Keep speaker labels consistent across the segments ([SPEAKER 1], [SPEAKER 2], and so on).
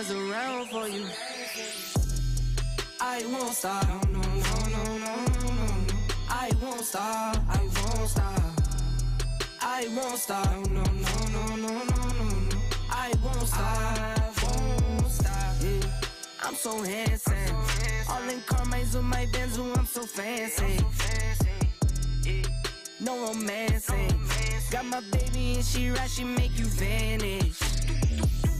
[SPEAKER 1] one's around for you. I won't stop, no, no, no, no, no, no. I won't stop, I won't stop. I won't stop, no, no, no, no, no, no, no. I won't stop, won't stop. Yeah. I'm so handsome. All in Carmine's with my Benzo, I'm so fancy. No romancing. Got my baby and she right, she make you vanish.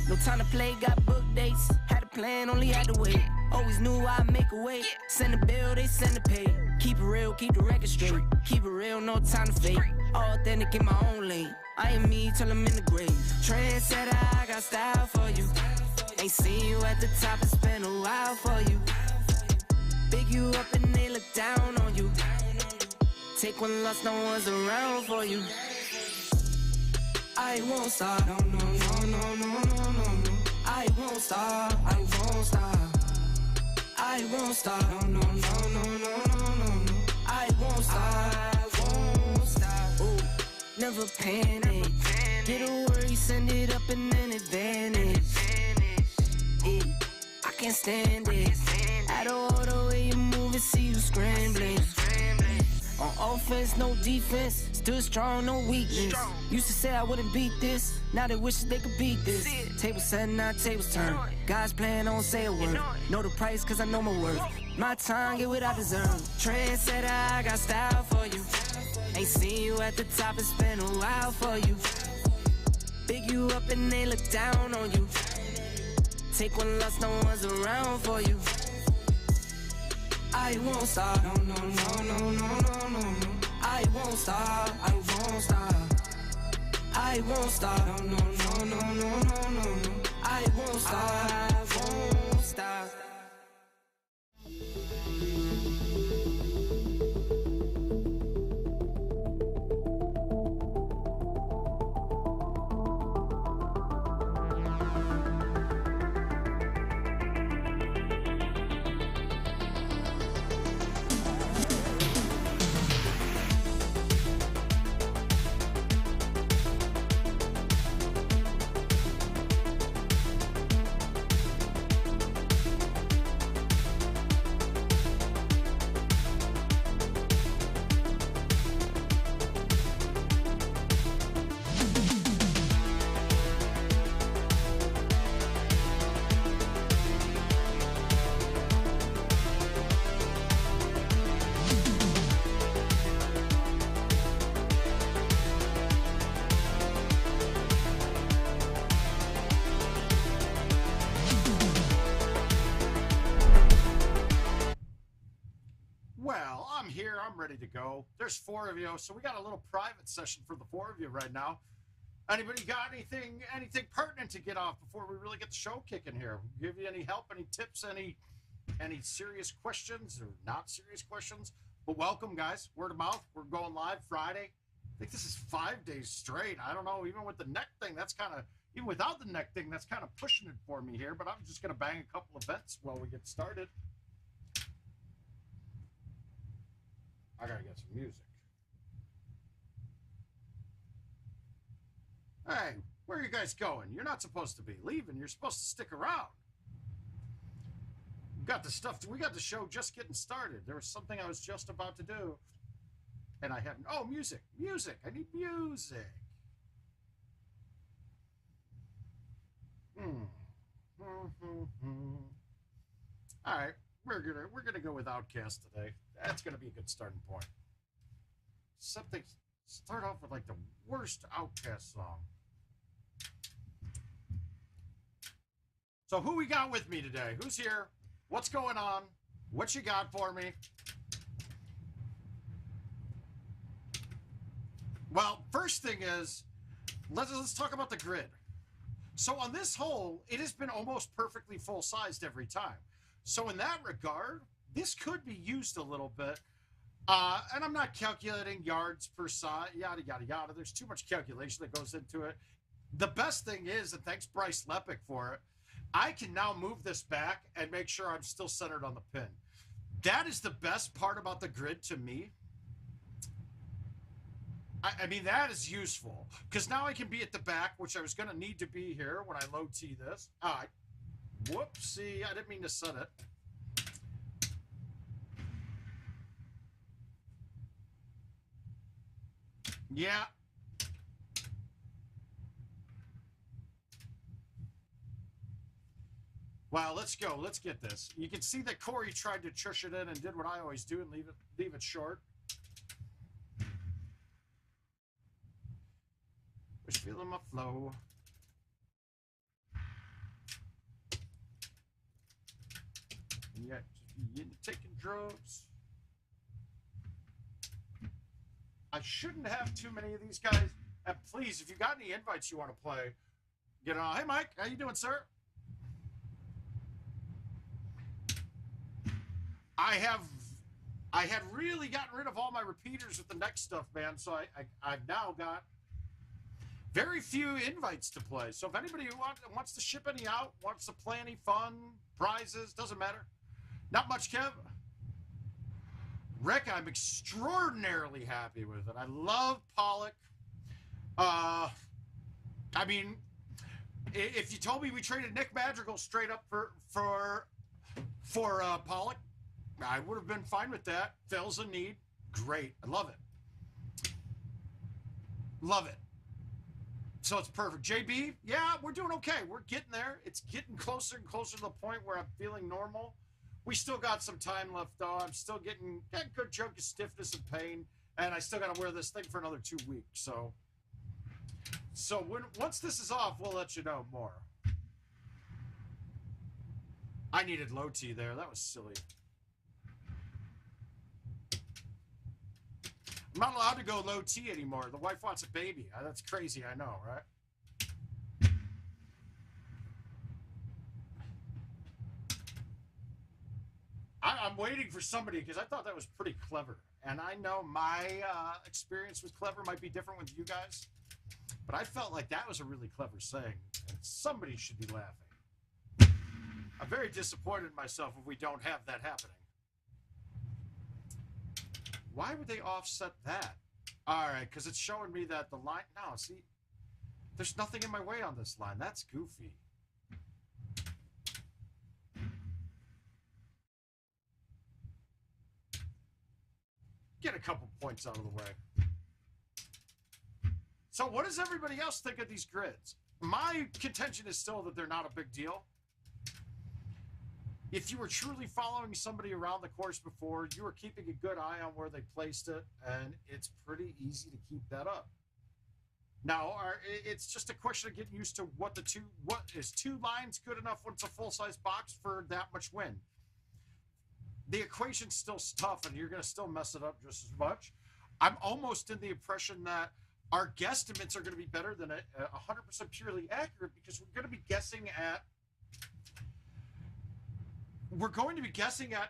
[SPEAKER 1] No time to play, got book dates. Had a plan, only had to wait. Always knew I'd make a way. Send a bill, they send a pay. Keep it real, keep the record straight. Keep it real, no time to fake. All authentic in my own lane. I am me till I'm in the grave. Trendsetter, I got style for you. Ain't seen you at the top, it's been a while for you. Big you up and they look down on you. Take one loss, no one's around for you. I won't stop, no, no, no, no, no, no, no, no. I won't stop, I won't stop. I won't stop, no, no, no, no, no, no, no. I won't stop, won't stop. Ooh, never panic. Get a worry, send it up and then advantage. Yeah, I can't stand it. Out of all the way you move and see you scrambling. On offense, no defense. Still strong, no weakness. Used to say I wouldn't beat this. Now they wish they could beat this. Tables set, now tables turn. God's plan, don't say a word. Know the price, cause I know my worth. My time, get what I deserve. Trendsetter, I got style for you. Ain't seen you at the top, it's been a while for you. Big you up and they look down on you. Take one loss, no one's around for you. I won't stop, no, no, no, no, no, no, no, no. I won't stop, I won't stop. I won't stop, no, no, no, no, no, no, no, no. I won't stop, won't stop.
[SPEAKER 2] Well, I'm here. I'm ready to go. There's 4 of you, so we got a little private session for the 4 of you right now. Anybody got anything pertinent to get off before we really get the show kicking here? Give you any help, any tips, any serious questions or not serious questions? But welcome, guys. Word of mouth. We're going live Friday. I think this is 5 days straight. I don't know. Even with the neck thing, that's kind of, even without the neck thing, that's kind of pushing it for me here. But I'm just going to bang a couple of bets while we get started. I gotta get some music. Hey, where are you guys going? You're not supposed to be leaving. You're supposed to stick around. We got the show just getting started. There was something I was just about to do. And I haven't. Oh, music. Music. I need music. All right. We're gonna go with Outcast today. That's gonna be a good starting point. Start off with like the worst Outcast song. So who we got with me today? Who's here? What's going on? What you got for me? Well, first thing is, let's talk about the grid. So on this hole, it has been almost perfectly full-sized every time. So in that regard, this could be used a little bit. And I'm not calculating yards per side, yada, yada, yada. There's too much calculation that goes into it. The best thing is, and thanks Bryce Lepic for it, I can now move this back and make sure I'm still centered on the pin. That is the best part about the grid to me. I mean, that is useful because now I can be at the back, which I was going to need to be here when I low T this. All right. Whoopsie, I didn't mean to set it. Yeah. Well, let's go. Let's get this. You can see that Corey tried to chush it in and did what I always do and leave it short. Just feeling my flow. Yeah, just taking drugs. I shouldn't have too many of these guys. And please, if you got any invites you want to play, get on. Hey, Mike, how you doing, sir? I had really gotten rid of all my repeaters with the next stuff, man. So I've now got very few invites to play. So if anybody who wants to ship any out, wants to play any fun, prizes, doesn't matter. Not much, Kev. Rick, I'm extraordinarily happy with it. I love Pollock. I mean, if you told me we traded Nick Madrigal straight up for Pollock, I would have been fine with that. Fills a need. Great. I love it. Love it. So it's perfect. JB, yeah, we're doing okay. We're getting there. It's getting closer and closer to the point where I'm feeling normal. We still got some time left, though. I'm still getting a good chunk of stiffness and pain, and I still got to wear this thing for another 2 weeks. So once this is off, we'll let you know more. I needed low T there. That was silly. I'm not allowed to go low T anymore. The wife wants a baby. That's crazy, I know, right? I'm waiting for somebody because I thought that was pretty clever. And I know my experience with clever might be different with you guys. But I felt like that was a really clever saying. And somebody should be laughing. I'm very disappointed in myself if we don't have that happening. Why would they offset that? All right, because it's showing me that the line... No, see, there's nothing in my way on this line. That's goofy. Get a couple points out of the way. So what does everybody else think of these grids? My contention is still that they're not a big deal. If you were truly following somebody around the course before, you were keeping a good eye on where they placed it, and it's pretty easy to keep that up. Now, it's just a question of getting used to what is 2 lines good enough when it's a full-size box for that much wind. The equation's still tough, and you're going to still mess it up just as much. I'm almost in the impression that our guesstimates are going to be better than 100% purely accurate because we're going to be guessing at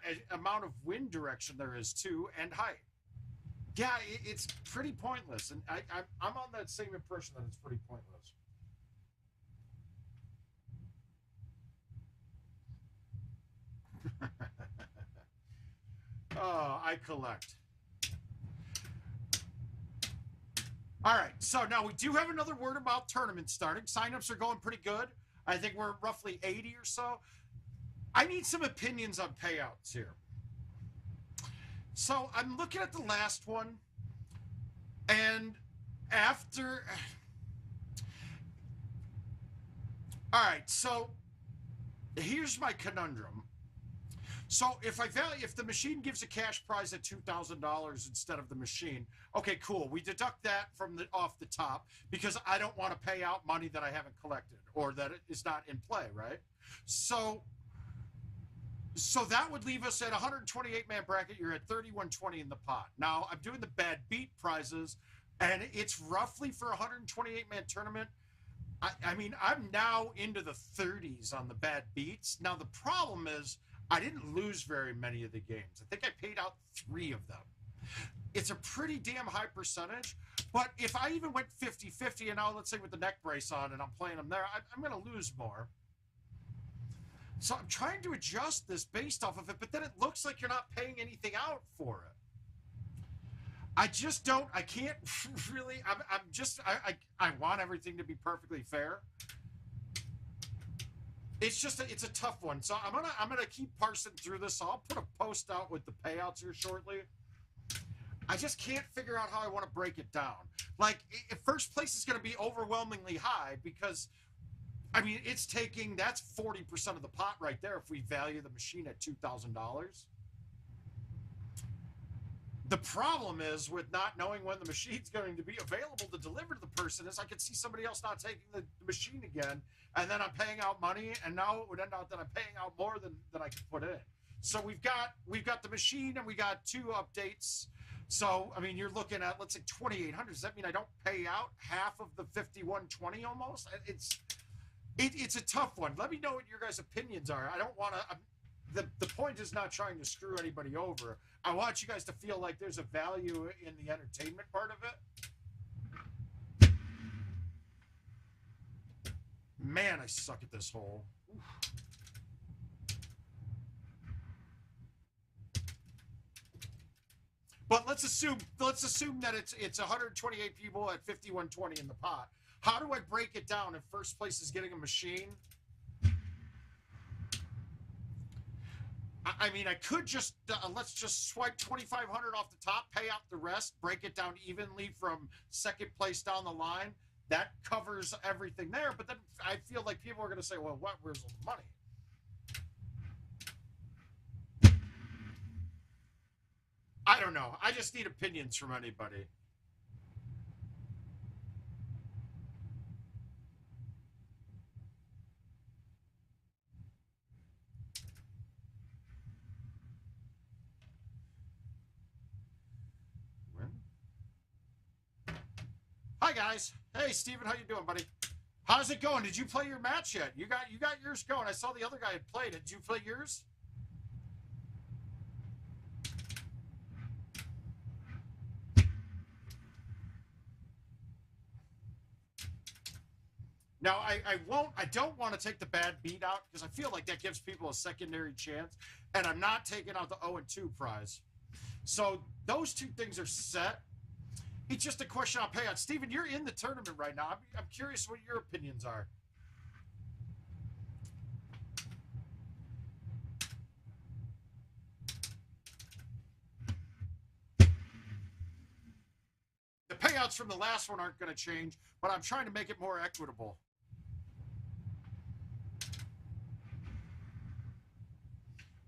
[SPEAKER 2] an amount of wind direction there is too, and height. Yeah, it's pretty pointless, and I'm on that same impression that it's pretty pointless. Oh, I collect. All right, so now we do have another word about tournaments starting. Signups are going pretty good. I think we're roughly 80 or so. I need some opinions on payouts here. So I'm looking at the last one, and after... All right, so here's my conundrum. So if the machine gives a cash prize at $2,000 instead of the machine, okay, cool. We deduct that from off the top because I don't want to pay out money that I haven't collected or that is not in play, right? So that would leave us at 128-man bracket. You're at 3120 in the pot. Now, I'm doing the bad beat prizes, and it's roughly for a 128-man tournament. I mean, I'm now into the 30s on the bad beats. Now, the problem is I didn't lose very many of the games. I think I paid out 3 of them. It's a pretty damn high percentage, but if I even went 50-50, and now let's say with the neck brace on and I'm playing them there, I'm going to lose more. So I'm trying to adjust this based off of it, but then it looks like you're not paying anything out for it. I just don't, I can't really, I want everything to be perfectly fair. it's a tough one. So I'm gonna keep parsing through this. So I'll put a post out with the payouts here shortly. I just can't figure out how I want to break it down. Like, if first place is going to be overwhelmingly high because, I mean, that's 40% of the pot right there if we value the machine at $2,000. The problem is with not knowing when the machine's going to be available to deliver to the person is I could see somebody else not taking the machine again, and then I'm paying out money, and now it would end out that I'm paying out more than I could put in. So we've got the machine, and we got 2 updates. So, I mean, you're looking at, let's say, 2,800. Does that mean I don't pay out half of the 5,120 almost? It's a tough one. Let me know what your guys' opinions are. I don't want to... The point is not trying to screw anybody over. I want you guys to feel like there's a value in the entertainment part of it. Man, I suck at this hole. Oof. But let's assume that it's 128 people at 5,120 in the pot. How do I break it down if first place is getting a machine? I mean, I could just let's just swipe 2,500 off the top, pay out the rest, break it down evenly from second place down the line. That covers everything there. But then I feel like people are going to say, "Well, where's all the money?" I don't know. I just need opinions from anybody. Hi guys. Hey Steven, how you doing, buddy? How's it going? Did you play your match yet? You got yours going. I saw the other guy had played it. Did you play yours? Now, I don't want to take the bad beat out because I feel like that gives people a secondary chance, and I'm not taking out the 0-2 prize. So those 2 things are set. It's just a question on payout. Steven, you're in the tournament right now. I'm curious what your opinions are. The payouts from the last one aren't going to change, but I'm trying to make it more equitable.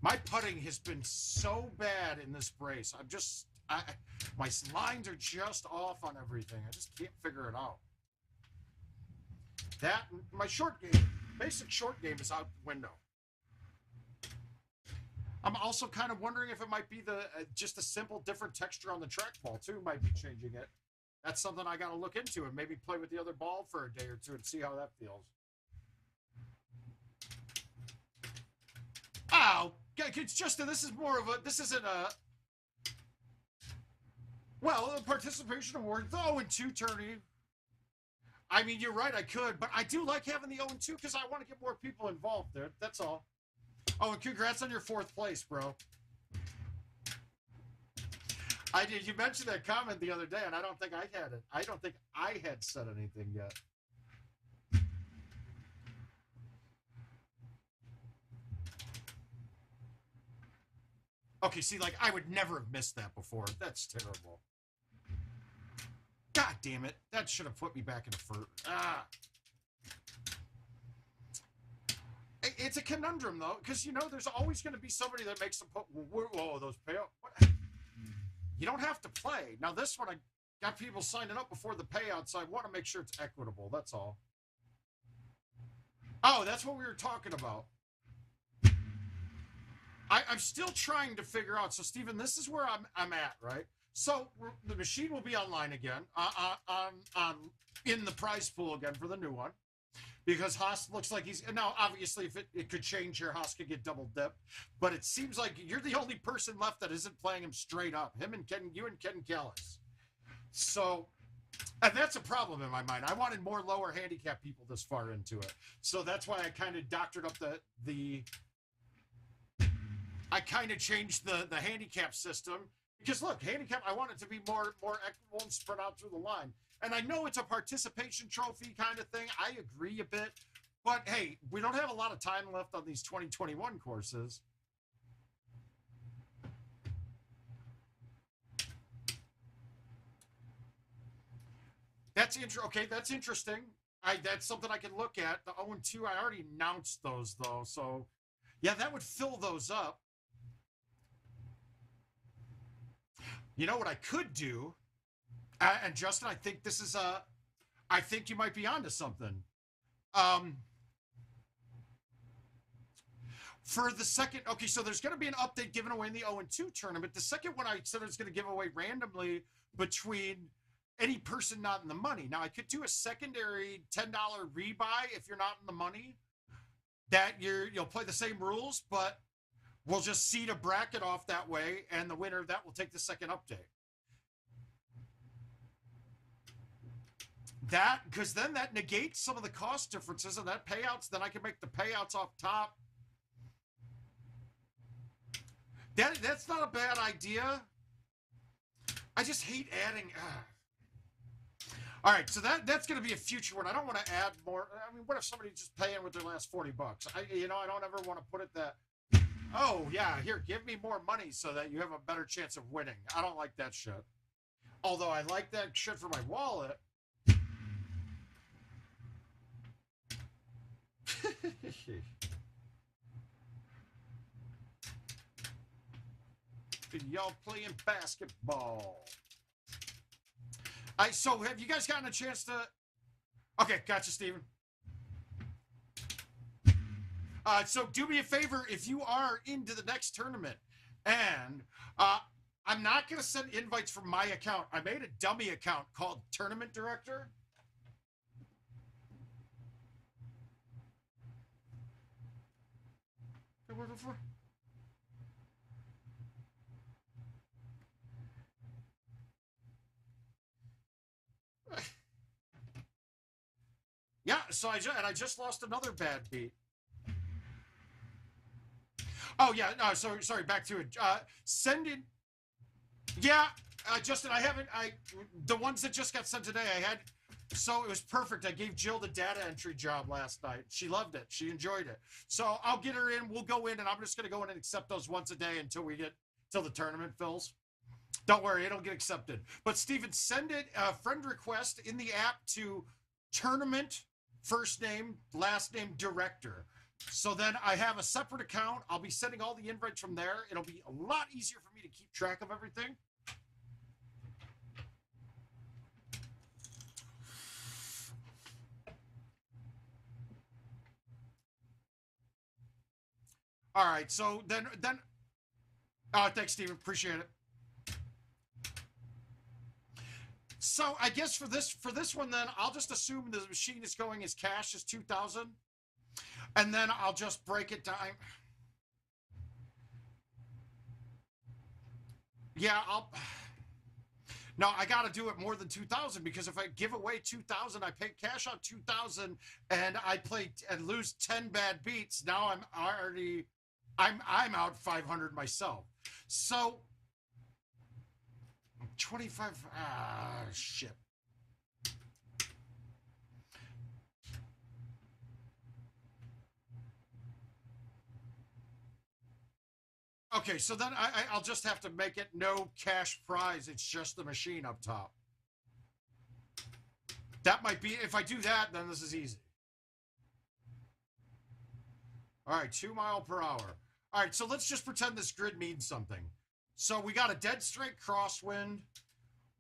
[SPEAKER 2] My putting has been so bad in this brace. My lines are just off on everything. I just can't figure it out. My short game, basic short game is out the window. I'm also kind of wondering if it might be just a simple different texture on the trackball too might be changing it. That's something I got to look into and maybe play with the other ball for a day or 2 and see how that feels. Oh, it's just this isn't a, well, a participation award, the 0-2 tourney. I mean, you're right, I could, but I do like having the 0-2 because I want to get more people involved there. That's all. Oh, and congrats on your 4th place, bro. I did. You mentioned that comment the other day, and I don't think I had it. I don't think I had said anything yet. Okay, see, like, I would never have missed that before. That's terrible. God damn it. That should have put me back in the first. Ah. It's a conundrum, though, because, you know, there's always going to be somebody that makes them put, whoa, those payout. What? You don't have to play. Now, this one, I got people signing up before the payout, so I want to make sure it's equitable. That's all. Oh, that's what we were talking about. I'm still trying to figure out. So, Steven, this is where I'm at, right? So, the machine will be online again, in the prize pool again for the new one. Because Haas looks like he's... Now, obviously, if it could change here, Haas could get double dipped. But it seems like you're the only person left that isn't playing him straight up. You and Ken Callis. So, and that's a problem in my mind. I wanted more lower handicap people this far into it. So that's why I kind of doctored up I kind of changed the handicap system. Because, look, handicap, I want it to be more equitable and spread out through the line. And I know it's a participation trophy kind of thing. I agree a bit. But hey, we don't have a lot of time left on these 2021 courses. That's okay. That's interesting. That's something I can look at. The 0-2, I already announced those though, so yeah, that would fill those up. You know what I could do, and Justin, I think this is I think you might be onto something. For the second, okay, so there's going to be an update given away in the 0-2 tournament. The second one I said I was going to give away randomly between any person not in the money. Now, I could do a secondary $10 rebuy if you're not in the money. That you'll play the same rules, but we'll just seed a bracket off that way, and the winner of that will take the second update. That, because then that negates some of the cost differences and that payouts, then I can make the payouts off top. That's not a bad idea. I just hate adding. All right, so that's going to be a future one. I don't want to add more. I mean, what if somebody's just paying with their last $40? I don't ever want to put it that. Oh yeah, here, give me more money so that you have a better chance of winning. I don't like that shit. Although I like that shit for my wallet. Y'all playing basketball. So have you guys gotten a chance to... Okay, gotcha, Steven. So do me a favor if you are into the next tournament. And I'm not going to send invites from my account. I made a dummy account called Tournament Director. Yeah, so I just lost another bad beat. Oh yeah, no, sorry, back to it. Send in. Yeah, Justin, the ones that just got sent today, so it was perfect. I gave Jill the data entry job last night. She loved it. She enjoyed it. So I'll get her in. We'll go in, and I'm just going to go in and accept those once a day until the tournament fills. Don't worry, it'll get accepted. But Steven, send it a friend request in the app to tournament, first name, last name, director. So then I have a separate account. I'll be sending all the invites from there. It'll be a lot easier for me to keep track of everything. All right, so then thanks, Steven. Appreciate it. So I guess for this one, then I'll just assume the machine is going as cash as 2,000, and then I'll just break it down. Yeah, no, I got to do it more than 2,000 because if I give away 2,000, I pay cash on 2,000, and I play and lose 10 bad beats. Now I'm out 500 myself. So 25. Shit. Okay, so then I'll just have to make it no cash prize. It's just the machine up top. That might be, if I do that, then this is easy. All right, 2 miles per hour. All right, so let's just pretend this grid means something. So we got a dead straight crosswind.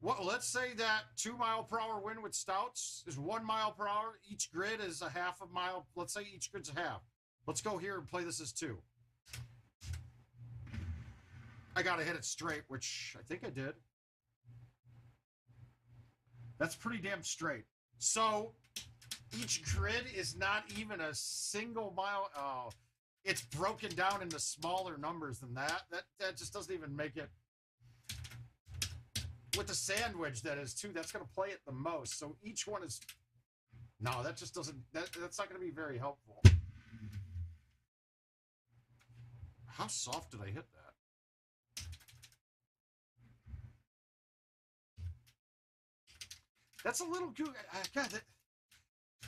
[SPEAKER 2] Let's say that 2 mile per hour wind with stouts is 1 mile per hour. Each grid is a half a mile. Let's say each grid's a half. Let's go here and play this as 2. I got to hit it straight, which I think I did. That's pretty damn straight. So each grid is not even a single mile. Oh, it's broken down into smaller numbers than that. That just doesn't even make it. With the sandwich that is too, that's going to play it the most. So each one is. No, that just doesn't. That's not going to be very helpful. How soft did I hit that? That's a little good. God,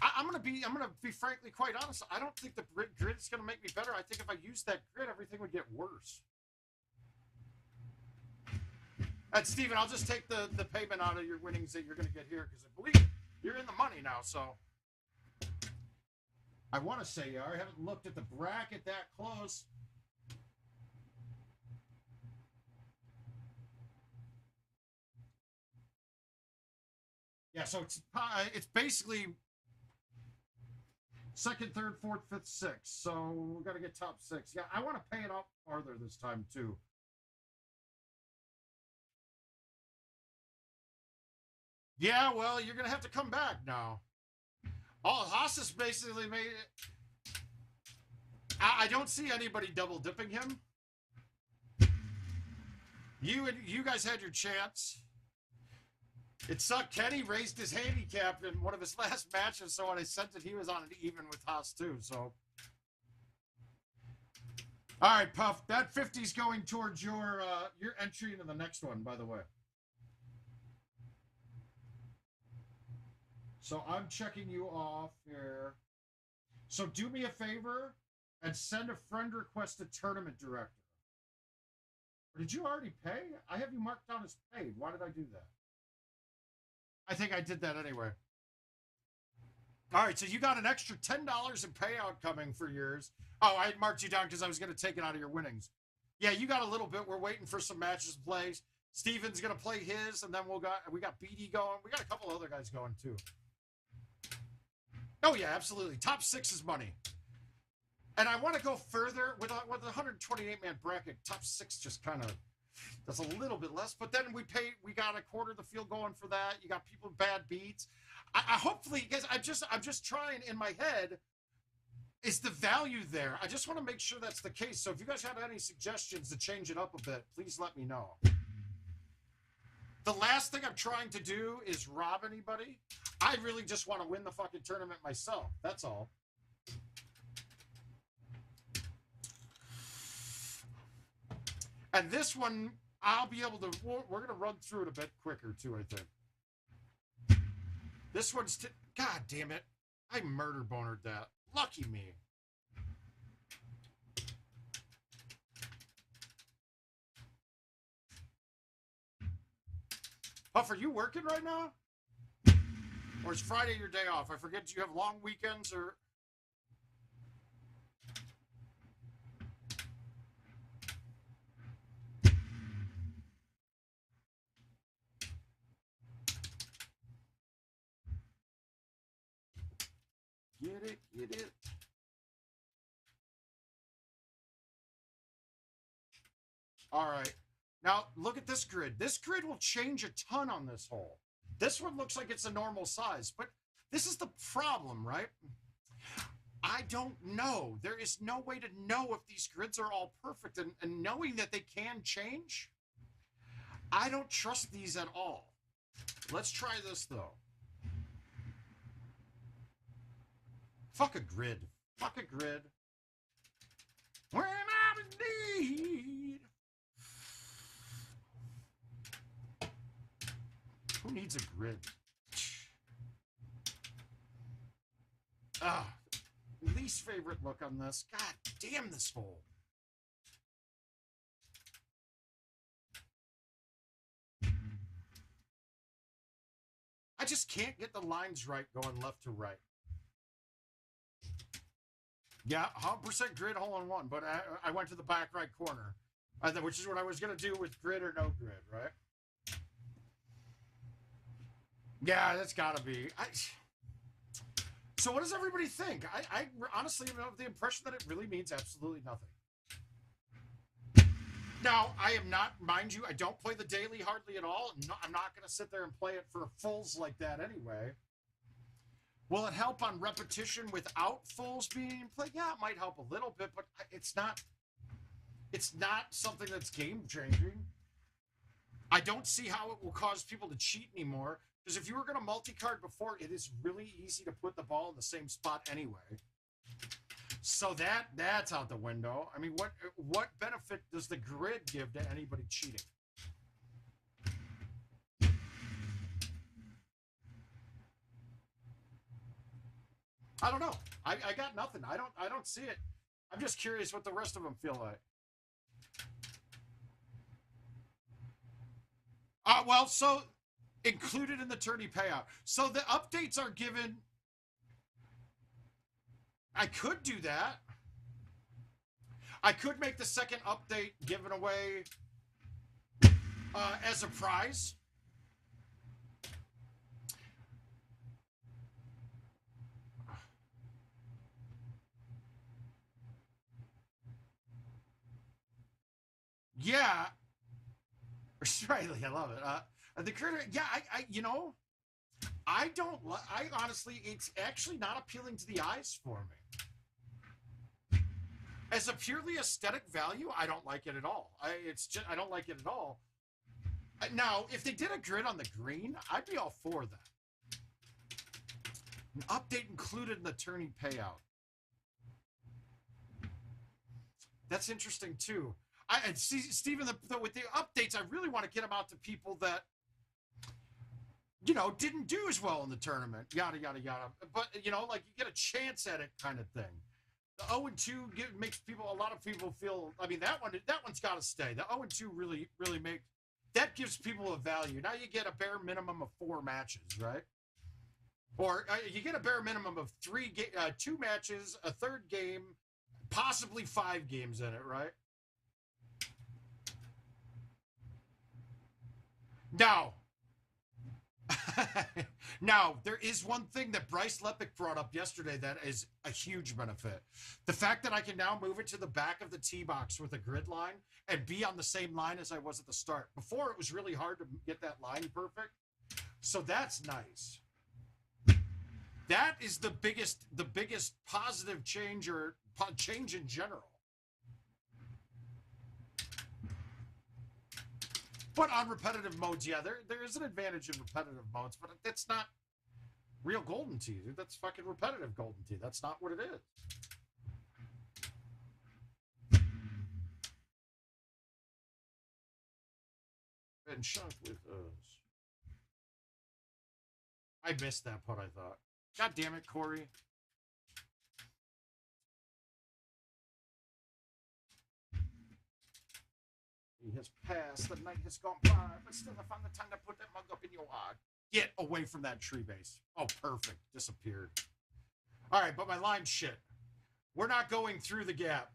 [SPEAKER 2] I'm gonna be frankly quite honest. I don't think the grid is gonna make me better. I think if I use that grid, everything would get worse. And Steven, I'll just take the payment out of your winnings that you're gonna get here, because I believe you're in the money now. So I want to say you are. I haven't looked at the bracket that close. Yeah, so it's basically second, third, fourth, fifth, sixth. So we got to get top six. Yeah, I want to pay it up farther this time too. Yeah, well, you're gonna have to come back now. Oh, Haas has basically made it. I don't see anybody double dipping him. You guys had your chance. It sucked. Kenny raised his handicap in one of his last matches, so when I sent it, he was on an even with Haas too. So, all right, Puff. That 50's going towards your entry into the next one, by the way. So I'm checking you off here. So do me a favor and send a friend request to Tournament Director. Or did you already pay? I have you marked down as paid. Why did I do that? I think I did that anyway. All right, so you got an extra $10 in payout coming for yours. Oh, I had marked you down because I was going to take it out of your winnings. Yeah, you got a little bit. We're waiting for some matches to play. Steven's going to play his, and then we got BD going. We got a couple other guys going, too. Oh, yeah, absolutely. Top six is money. And I want to go further with the 128-man bracket. Top six just kind of does a little bit less. But then we got a quarter of the field going for that. You got people with bad beats. I hopefully, guys, I'm just trying in my head, is the value there? I just want to make sure that's the case. So if you guys have any suggestions to change it up a bit, please let me know. The last thing I'm trying to do is rob anybody. I really just want to win the fucking tournament myself. That's all. And this one, I'll be able to, we're going to run through it a bit quicker too, I think. This one's, God damn it. I murder bonered that. Lucky me. Puff, are you working right now? Or is Friday your day off? I forget, do you have long weekends or... Get it. All right. Now, look at this grid. This grid will change a ton on this hole. This one looks like it's a normal size, but this is the problem, right? I don't know. There is no way to know if these grids are all perfect, and knowing that they can change, I don't trust these at all. Let's try this, though. Fuck a grid. Fuck a grid. When I'm in need. Who needs a grid? Ah, least favorite look on this. God damn this hole. I just can't get the lines right going left to right. Yeah, 100% grid hole in one, but I went to the back right corner, which is what I was going to do with grid or no grid, right? Yeah, that's got to be. So what does everybody think? I honestly have the impression that it really means absolutely nothing. Now, I am not, mind you, I don't play the daily hardly at all. I'm not going to sit there and play it for fulls like that anyway. Will it help on repetition without fulls being played? Yeah, it might help a little bit, but it's not something that's game-changing. I don't see how it will cause people to cheat anymore, because if you were going to multi-card before, it is really easy to put the ball in the same spot anyway. So that's out the window. I mean, what benefit does the grid give to anybody cheating? I don't know. I got nothing. I don't see it. I'm just curious what the rest of them feel like. Well, so included in the tourney payout. So the updates are given. I could do that. I could make the second update given away as a prize. Yeah. Riley, I love it. The critter, yeah, you know, I don't, I honestly, it's actually not appealing to the eyes for me. As a purely aesthetic value, I don't like it at all. I don't like it at all. Now, if they did a grid on the green, I'd be all for that. An update included in the tourney payout. That's interesting too. And see, Steven, with the updates, I really want to get them out to people that, you know, didn't do as well in the tournament, yada, yada, yada. But, you know, like, you get a chance at it kind of thing. The 0-2 makes people, a lot of people feel, I mean, that one's got to stay. The 0-2 really that gives people a value. Now you get a bare minimum of 4 matches, right? Or you get a bare minimum of 2 matches, a third game, possibly 5 games in it, right? Now, there is one thing that Bryce Lepic brought up yesterday that is a huge benefit. The fact that I can now move it to the back of the tee box with a grid line and be on the same line as I was at the start. Before, it was really hard to get that line perfect. So that's nice. That is the biggest positive change or change in general. But on repetitive modes, yeah, there is an advantage in repetitive modes, but that's not real Golden Tee, dude. That's fucking repetitive Golden Tee. That's not what it is. And shot with us. I missed that putt, I thought. God damn it, Corey. He has passed, the night has gone by, but still I found the time to put that mug up in your eye. Get away from that tree base. Oh, perfect. Disappeared. All right, but my line's shit. We're not going through the gap.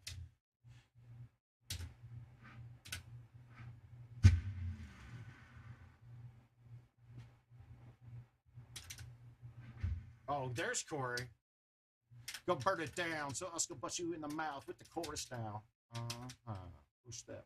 [SPEAKER 2] Oh, there's Corey. Go burn it down, so us go bust you in the mouth with the chorus now. Who's that?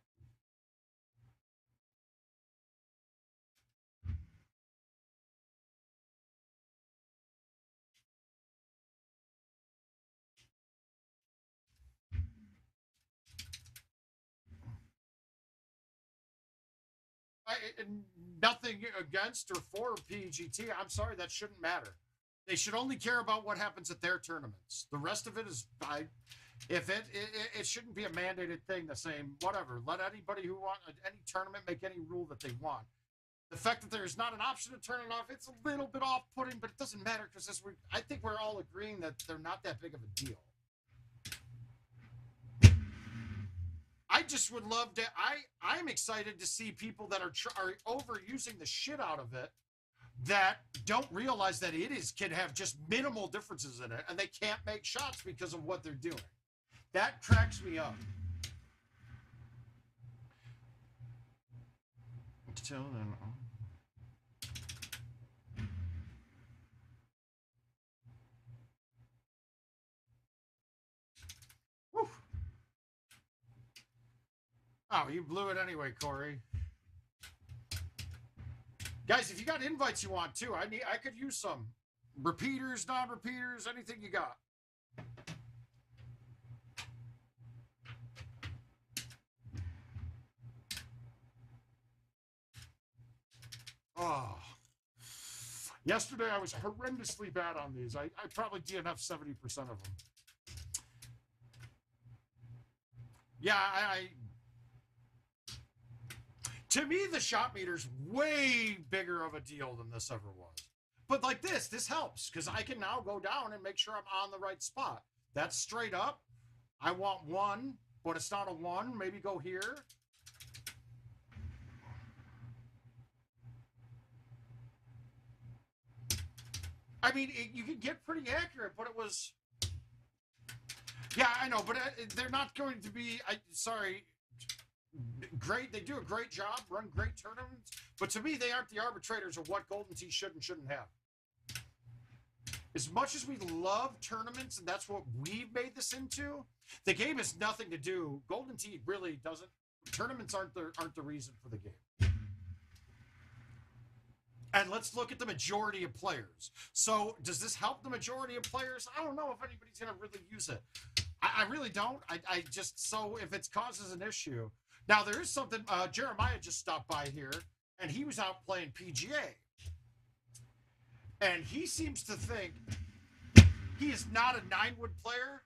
[SPEAKER 2] Nothing against or for PGT. I'm sorry, that shouldn't matter. They should only care about what happens at their tournaments. The rest of it is, if it shouldn't be a mandated thing. The same, whatever. Let anybody who want any tournament make any rule that they want. The fact that there's not an option to turn it off, it's a little bit off-putting, but it doesn't matter because I think we're all agreeing that they're not that big of a deal. I just would love to. I'm excited to see people that are overusing the shit out of it, that don't realize that can have just minimal differences in it, and they can't make shots because of what they're doing. That cracks me up. Until then. Woo. Oh, you blew it anyway, Corey. Guys, if you got invites you want too, I could use some. Repeaters, non-repeaters, anything you got. Oh. Yesterday I was horrendously bad on these. I probably DNF'd 70% of them. Yeah, to me, the shot meter's way bigger of a deal than this ever was. But like this helps because I can now go down and make sure I'm on the right spot. That's straight up. I want 1, but it's not a 1. Maybe go here. I mean, you can get pretty accurate, but it was... Yeah, I know, but they're not going to be... Sorry. Great. They do a great job, run great tournaments, but to me, they aren't the arbitrators of what Golden Tee should and shouldn't have. As much as we love tournaments, and that's what we've made this into, the game has nothing to do. Golden Tee really doesn't. Tournaments aren't the reason for the game. And let's look at the majority of players. So does this help the majority of players? I don't know if anybody's going to really use it. I really don't. I just, so if it causes an issue. Now, there is something, Jeremiah just stopped by here, and he was out playing PGA. And he seems to think, he is not a 9-wood player,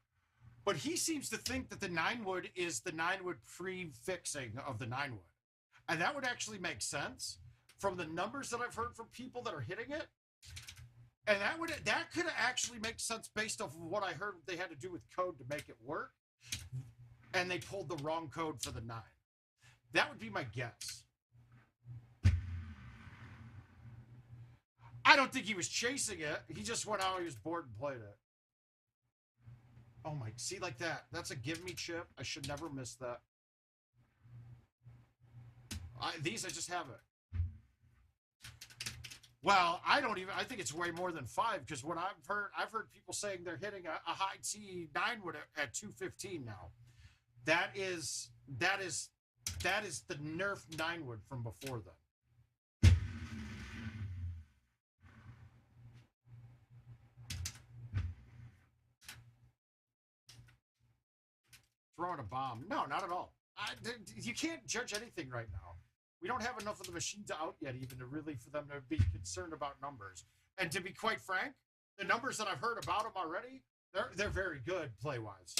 [SPEAKER 2] but he seems to think that the 9-wood is the 9-wood pre-fixing of the 9-wood. And that would actually make sense from the numbers that I've heard from people that are hitting it. And that could actually make sense based off of what I heard they had to do with code to make it work. And they pulled the wrong code for the 9. That would be my guess. I don't think he was chasing it. He just went out, he was bored and played it. Oh my, see, like that. That's a give me chip. I should never miss that. These, I just have it. Well, I think it's way more than 5, because what I've heard people saying they're hitting a high T 9-wood at 215 now. That is the Nerf 9-wood from before then. Throwing a bomb. No, not at all. You can't judge anything right now. We don't have enough of the machines out yet even to really, for them to be concerned about numbers. And to be quite frank, the numbers that I've heard about them already, they're very good play-wise.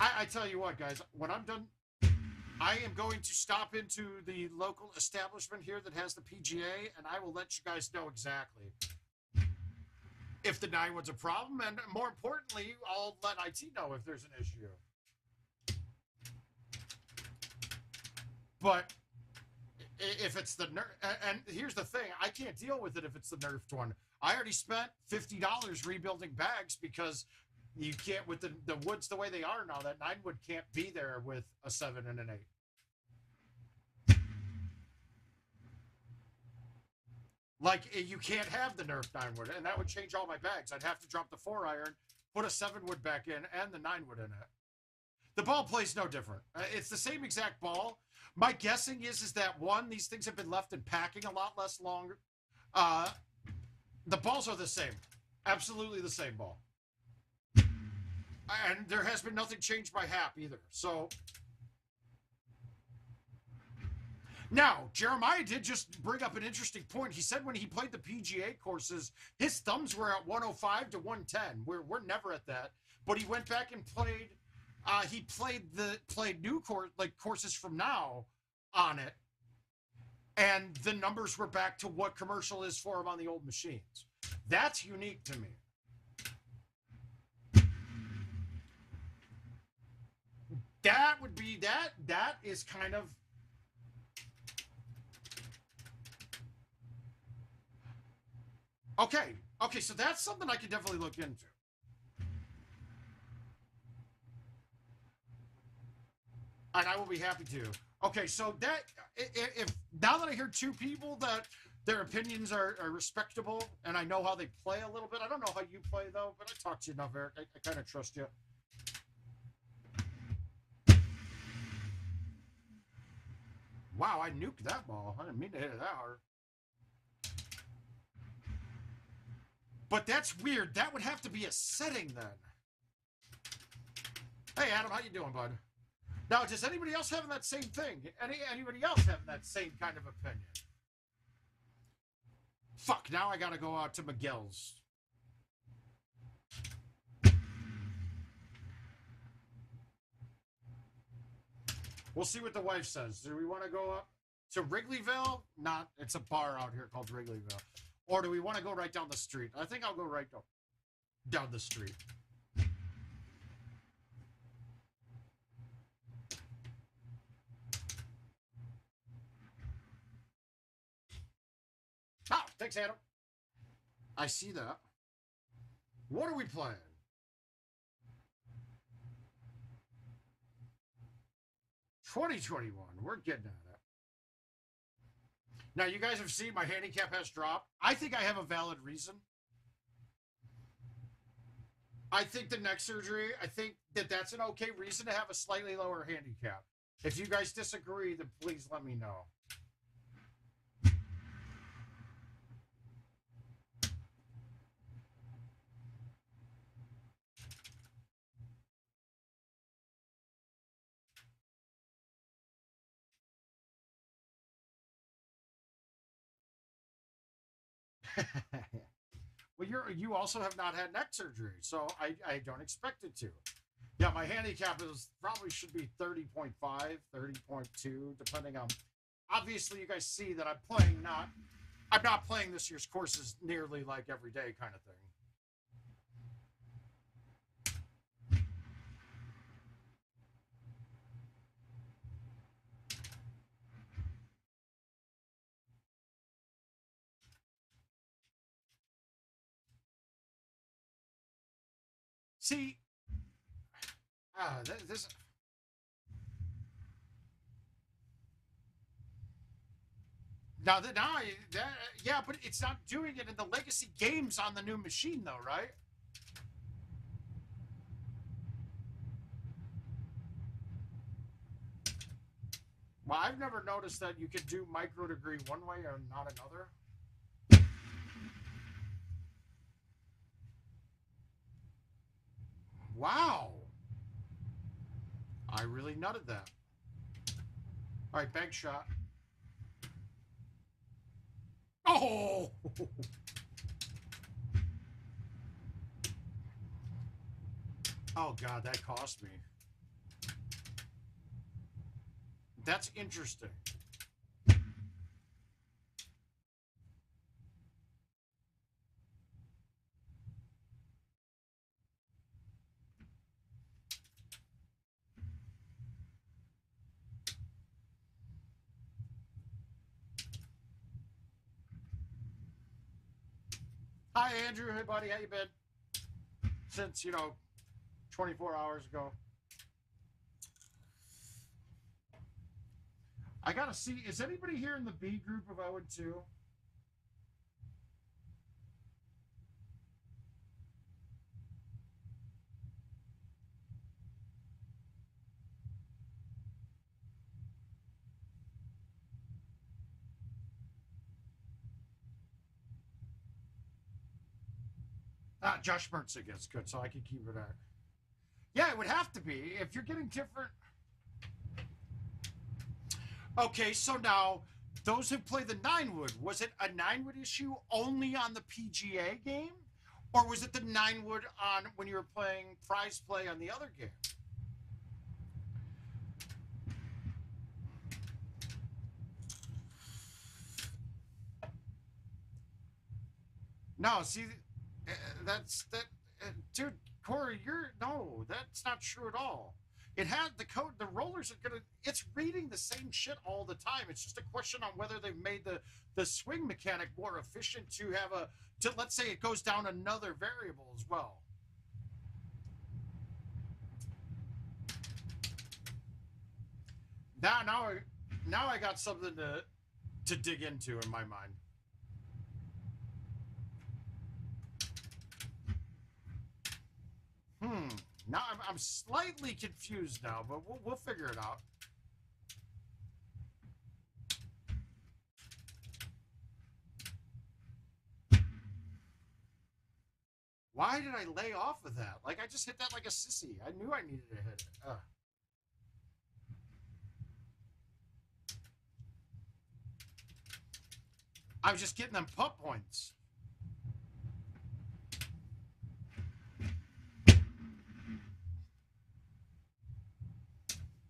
[SPEAKER 2] I tell you what, guys, when I'm done, I am going to stop into the local establishment here that has the PGA, and I will let you guys know exactly if the 9-wood's a problem, and more importantly, I'll let IT know if there's an issue. But if it's the nerf, and here's the thing, I can't deal with it if it's the nerfed one. I already spent $50 rebuilding bags because you can't, with the woods the way they are now, that 9-wood can't be there with a 7 and an 8. Like, you can't have the Nerf 9-wood, and that would change all my bags. I'd have to drop the 4-iron, put a 7-wood back in, and the 9-wood in it. The ball plays no different. It's the same exact ball. My guessing is that, one, these things have been left in packing a lot less longer. The balls are the same. Absolutely the same ball. And there has been nothing changed by Hap either. So... Now, Jeremiah did just bring up an interesting point. He said when he played the PGA courses, his thumbs were at 105 to 110. We're never at that. But he went back and played. He played new courses from now on it, and the numbers were back to what commercial is for him on the old machines. That's unique to me. That would be that. That is kind of. Okay, so that's something I could definitely look into. And I will be happy to. Okay, so that, if now that I hear two people that their opinions are respectable, and I know how they play a little bit. I don't know how you play, though, but I talk to you enough, Eric. I kind of trust you. Wow, I nuked that ball. I didn't mean to hit it that hard. But that's weird. That would have to be a setting then. Hey, Adam, how you doing, bud? Now, does anybody else having that same thing? Anybody else having that same kind of opinion? Fuck, now I gotta go out to Miguel's. We'll see what the wife says. Do we want to go up to Wrigleyville? Not, it's a bar out here called Wrigleyville. Or do we want to go right down the street? I think I'll go right down the street. Oh, thanks, Adam. I see that. What are we playing? $20.21. We're getting at it. Now, you guys have seen my handicap has dropped. I think I have a valid reason. I think the neck surgery, I think that that's an okay reason to have a slightly lower handicap. If you guys disagree, then please let me know. Well, you also have not had neck surgery, so I don't expect it to. Yeah, my handicap probably should be 30.5, 30.2, depending on. Obviously, you guys see that I'm not playing this year's courses nearly like every day kind of thing. See, this. Yeah, but it's not doing it in the legacy games on the new machine, though, right? Well, I've never noticed that you can do micro degree one way or not another. Wow. I really nutted that. All right, bank shot. Oh! Oh, God, that cost me. That's interesting. Hi, Andrew. Hey, buddy. How you been? Since, 24 hours ago. I got to see. Is anybody here in the B group of 0-2? Josh Mertzig is good, so I can keep it at. Yeah, it would have to be. If you're getting different. Okay, so now, those who play the 9-wood, was it a 9-wood issue only on the PGA game? Or was it the 9-wood on when you were playing prize play on the other game? No, see, dude, Corey, that's not true at all. It had the code, the rollers are it's reading the same shit all the time. It's just a question on whether they've made the swing mechanic more efficient to let's say it goes down another variable as well. Now I got something to dig into in my mind. Now I'm slightly confused now, but we'll figure it out. Why did I lay off of that? Like, I just hit that like a sissy. I knew I needed to hit it. I was just getting them putt points.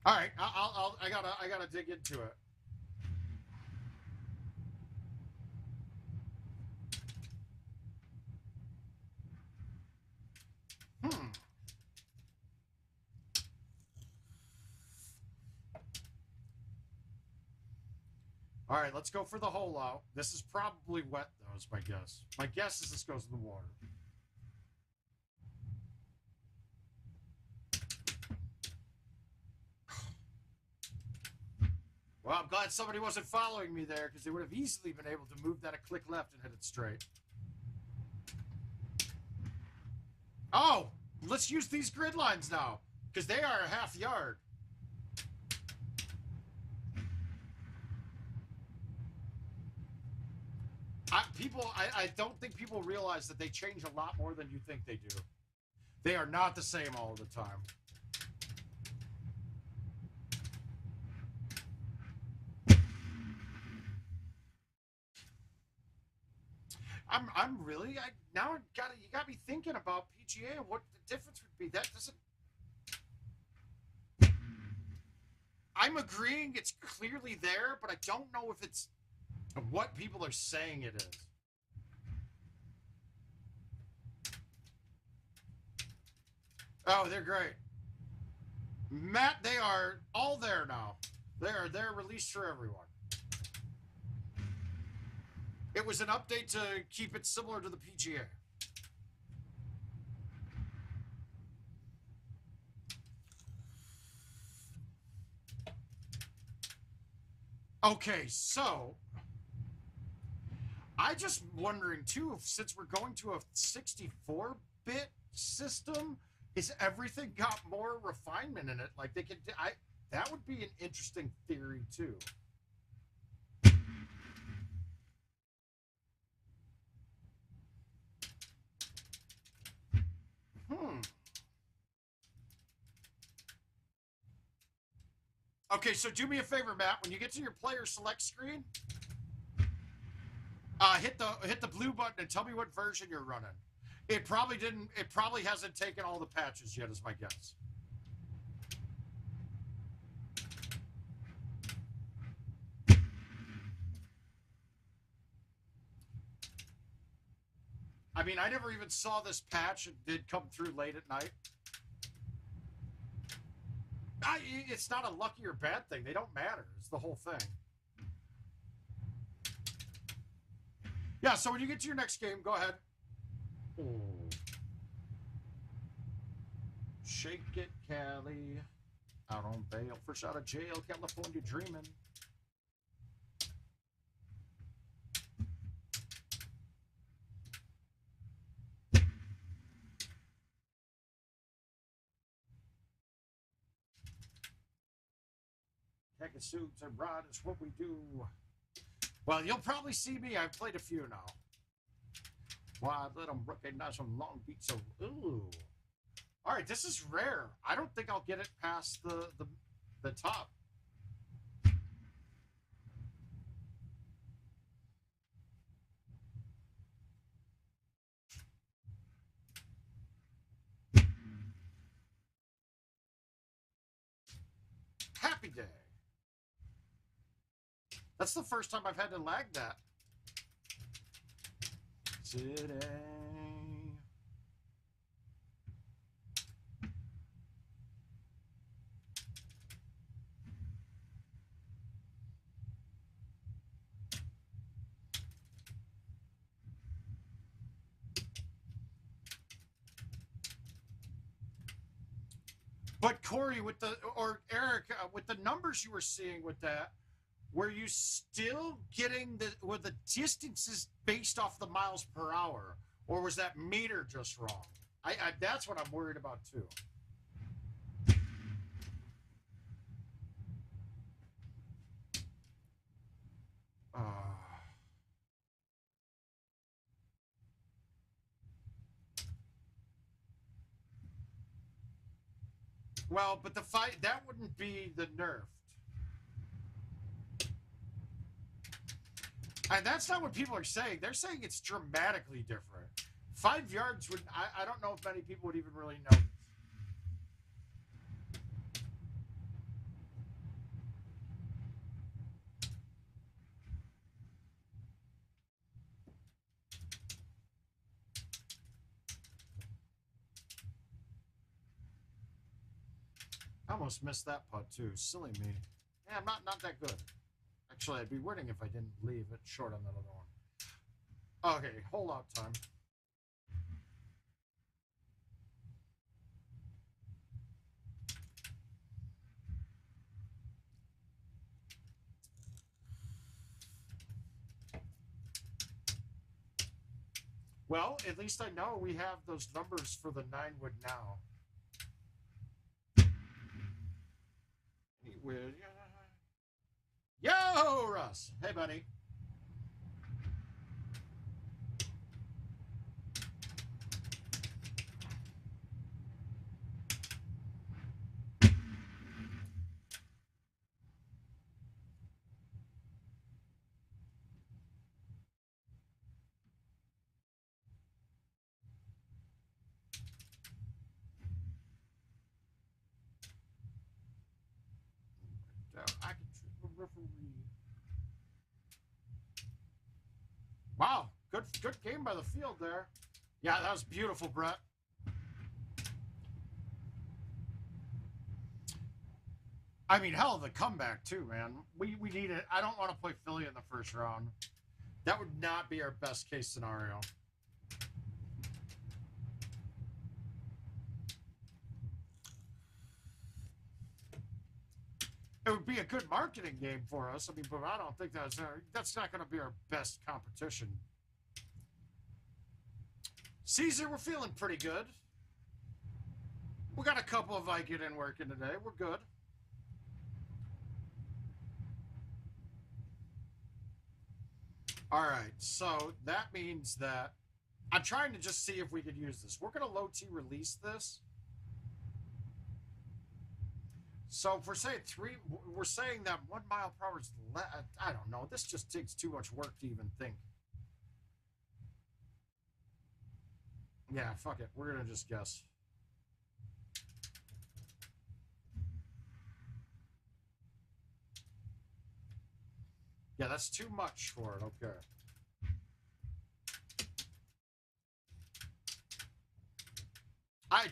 [SPEAKER 2] All right, I gotta dig into it. All right, let's go for the hole out. This is probably wet, though, is my guess. My guess is this goes in the water. Well, I'm glad somebody wasn't following me there, because they would have easily been able to move that a click left and hit it straight. Oh, let's use these grid lines now, because they are a half yard. I don't think people realize that they change a lot more than you think they do. They are not the same all the time. I'm really now you got me thinking about PGA and what the difference would be. That doesn't. I'm agreeing it's clearly there, but I don't know if it's what people are saying it is. Oh, they're great. Matt, they are all there now. They're released for everyone. It was an update to keep it similar to the PGA. Okay, so I just wondering too, since we're going to a 64-bit system, is everything got more refinement in it? Like they could, that would be an interesting theory too. Okay, so do me a favor, Matt. When you get to your player select screen, hit the blue button and tell me what version you're running. It probably hasn't taken all the patches yet, is my guess. I mean, I never even saw this patch. It did come through late at night. It's not a lucky or bad thing. They don't matter. It's the whole thing. Yeah, so when you get to your next game, go ahead. Oh. Shake it, Cali. Out on bail. Fresh out of jail. California dreaming. Khaki suits and rod is what we do. Well, you'll probably see me. I've played a few now. Why, let them recognize some long beats of ooh. All right, this is rare. I don't think I'll get it past the top. Happy day. That's the first time I've had to lag that. Today. But Corey, or Eric, with the numbers you were seeing with that, were you still getting were the distances based off the miles per hour, or was that meter just wrong? That's what I'm worried about too. Well, but that wouldn't be the nerfed. And that's not what people are saying. They're saying it's dramatically different. 5 yards would, I don't know if many people would even really notice. Almost missed that putt too. Silly me. Yeah, I'm not that good. Actually, I'd be winning if I didn't leave it short on that other one. Okay, hold out time. Well, at least I know we have those numbers for the 9-wood now. Yo, Russ. Hey, buddy. I can trick a referee. Wow, good game by the field there. Yeah, that was beautiful, Brett. I mean, hell of a comeback too, man. We need it. I don't want to play Philly in the first round. That would not be our best case scenario. It would be a good marketing game for us. I mean, but I don't think that's not going to be our best competition. Caesar, we're feeling pretty good. We got a couple of Vicodin working today. We're good. All right, so that means that I'm trying to just see if we could use this. We're going to low T release this. So if we're saying we're saying that 1 mile per hour is, I don't know. This just takes too much work to even think. Yeah, fuck it. We're going to just guess. Yeah, that's too much for it. Okay.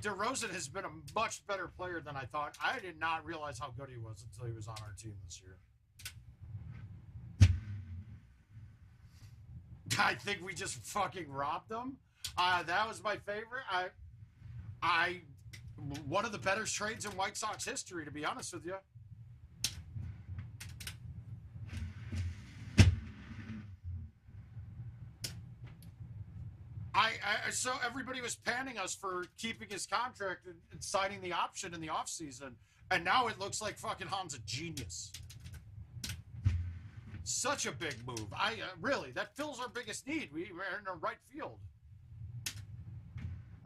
[SPEAKER 2] DeRozan has been a much better player than I thought. I did not realize how good he was until he was on our team this year. I think we just fucking robbed them. That was my favorite. One of the better trades in White Sox history, to be honest with you. So everybody was panning us for keeping his contract and signing the option in the offseason. And now it looks like fucking Han's a genius. Such a big move. Really, that fills our biggest need. We're in the right field.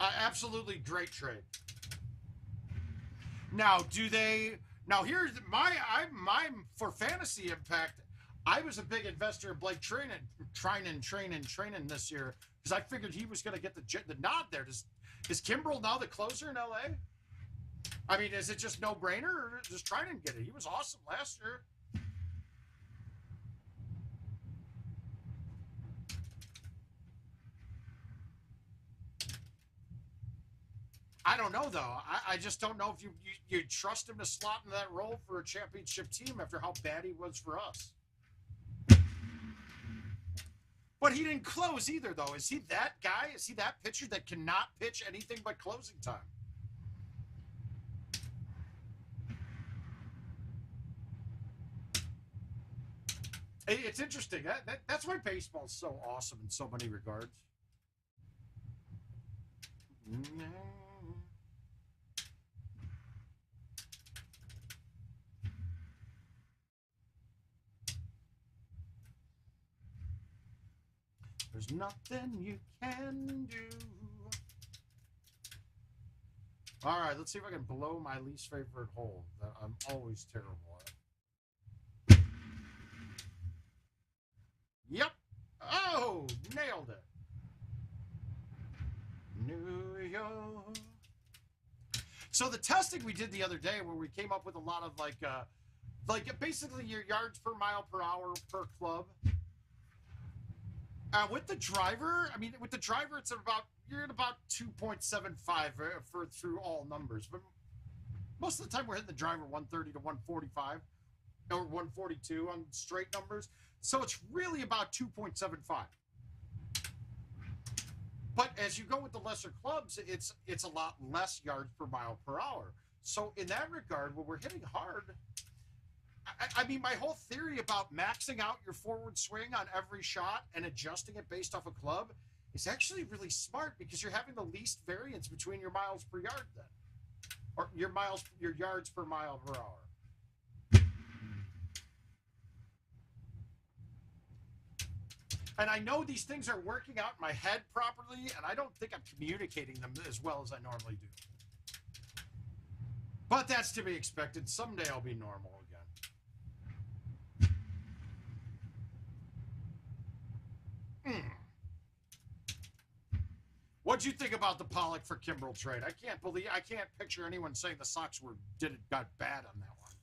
[SPEAKER 2] Absolutely great trade. Now, here's my for fantasy impact. I was a big investor in Blake Treinen this year because I figured he was going to get the nod there. Is Kimbrel now the closer in LA? I mean, is it just no brainer or just Treinen get it? He was awesome last year. I don't know though. I just don't know if you trust him to slot into that role for a championship team after how bad he was for us. But he didn't close either, though. Is he that guy? Is he that pitcher that cannot pitch anything but closing time? It's interesting. That's why baseball's so awesome in so many regards. There's nothing you can do. All right, let's see if I can blow my least favorite hole that I'm always terrible at. Yep. Oh, nailed it. New York. So the testing we did the other day where we came up with a lot of like basically your yards per mile per hour per club. With the driver, you're at about 2.75 through all numbers. But Most of the time we're hitting the driver 130 to 145 or 142 on straight numbers. So it's really about 2.75. But as you go with the lesser clubs, it's a lot less yards per mile per hour. So in that regard, when we're hitting hard, I mean, my whole theory about maxing out your forward swing on every shot and adjusting it based off a club is actually really smart because you're having the least variance between your miles per yard then. Or your yards per mile per hour. And I know these things are working out in my head properly, and I don't think I'm communicating them as well as I normally do. But that's to be expected. Someday I'll be normal again. What'd you think about the Pollock for Kimbrel trade? I can't picture anyone saying the Sox got bad on that one.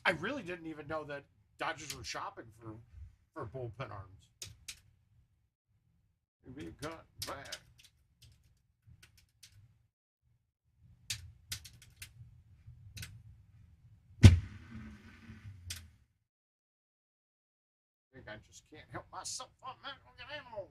[SPEAKER 2] I really didn't even know that Dodgers were shopping for bullpen arms. It'd be good, bad. I just can't help myself. I'm not an animal.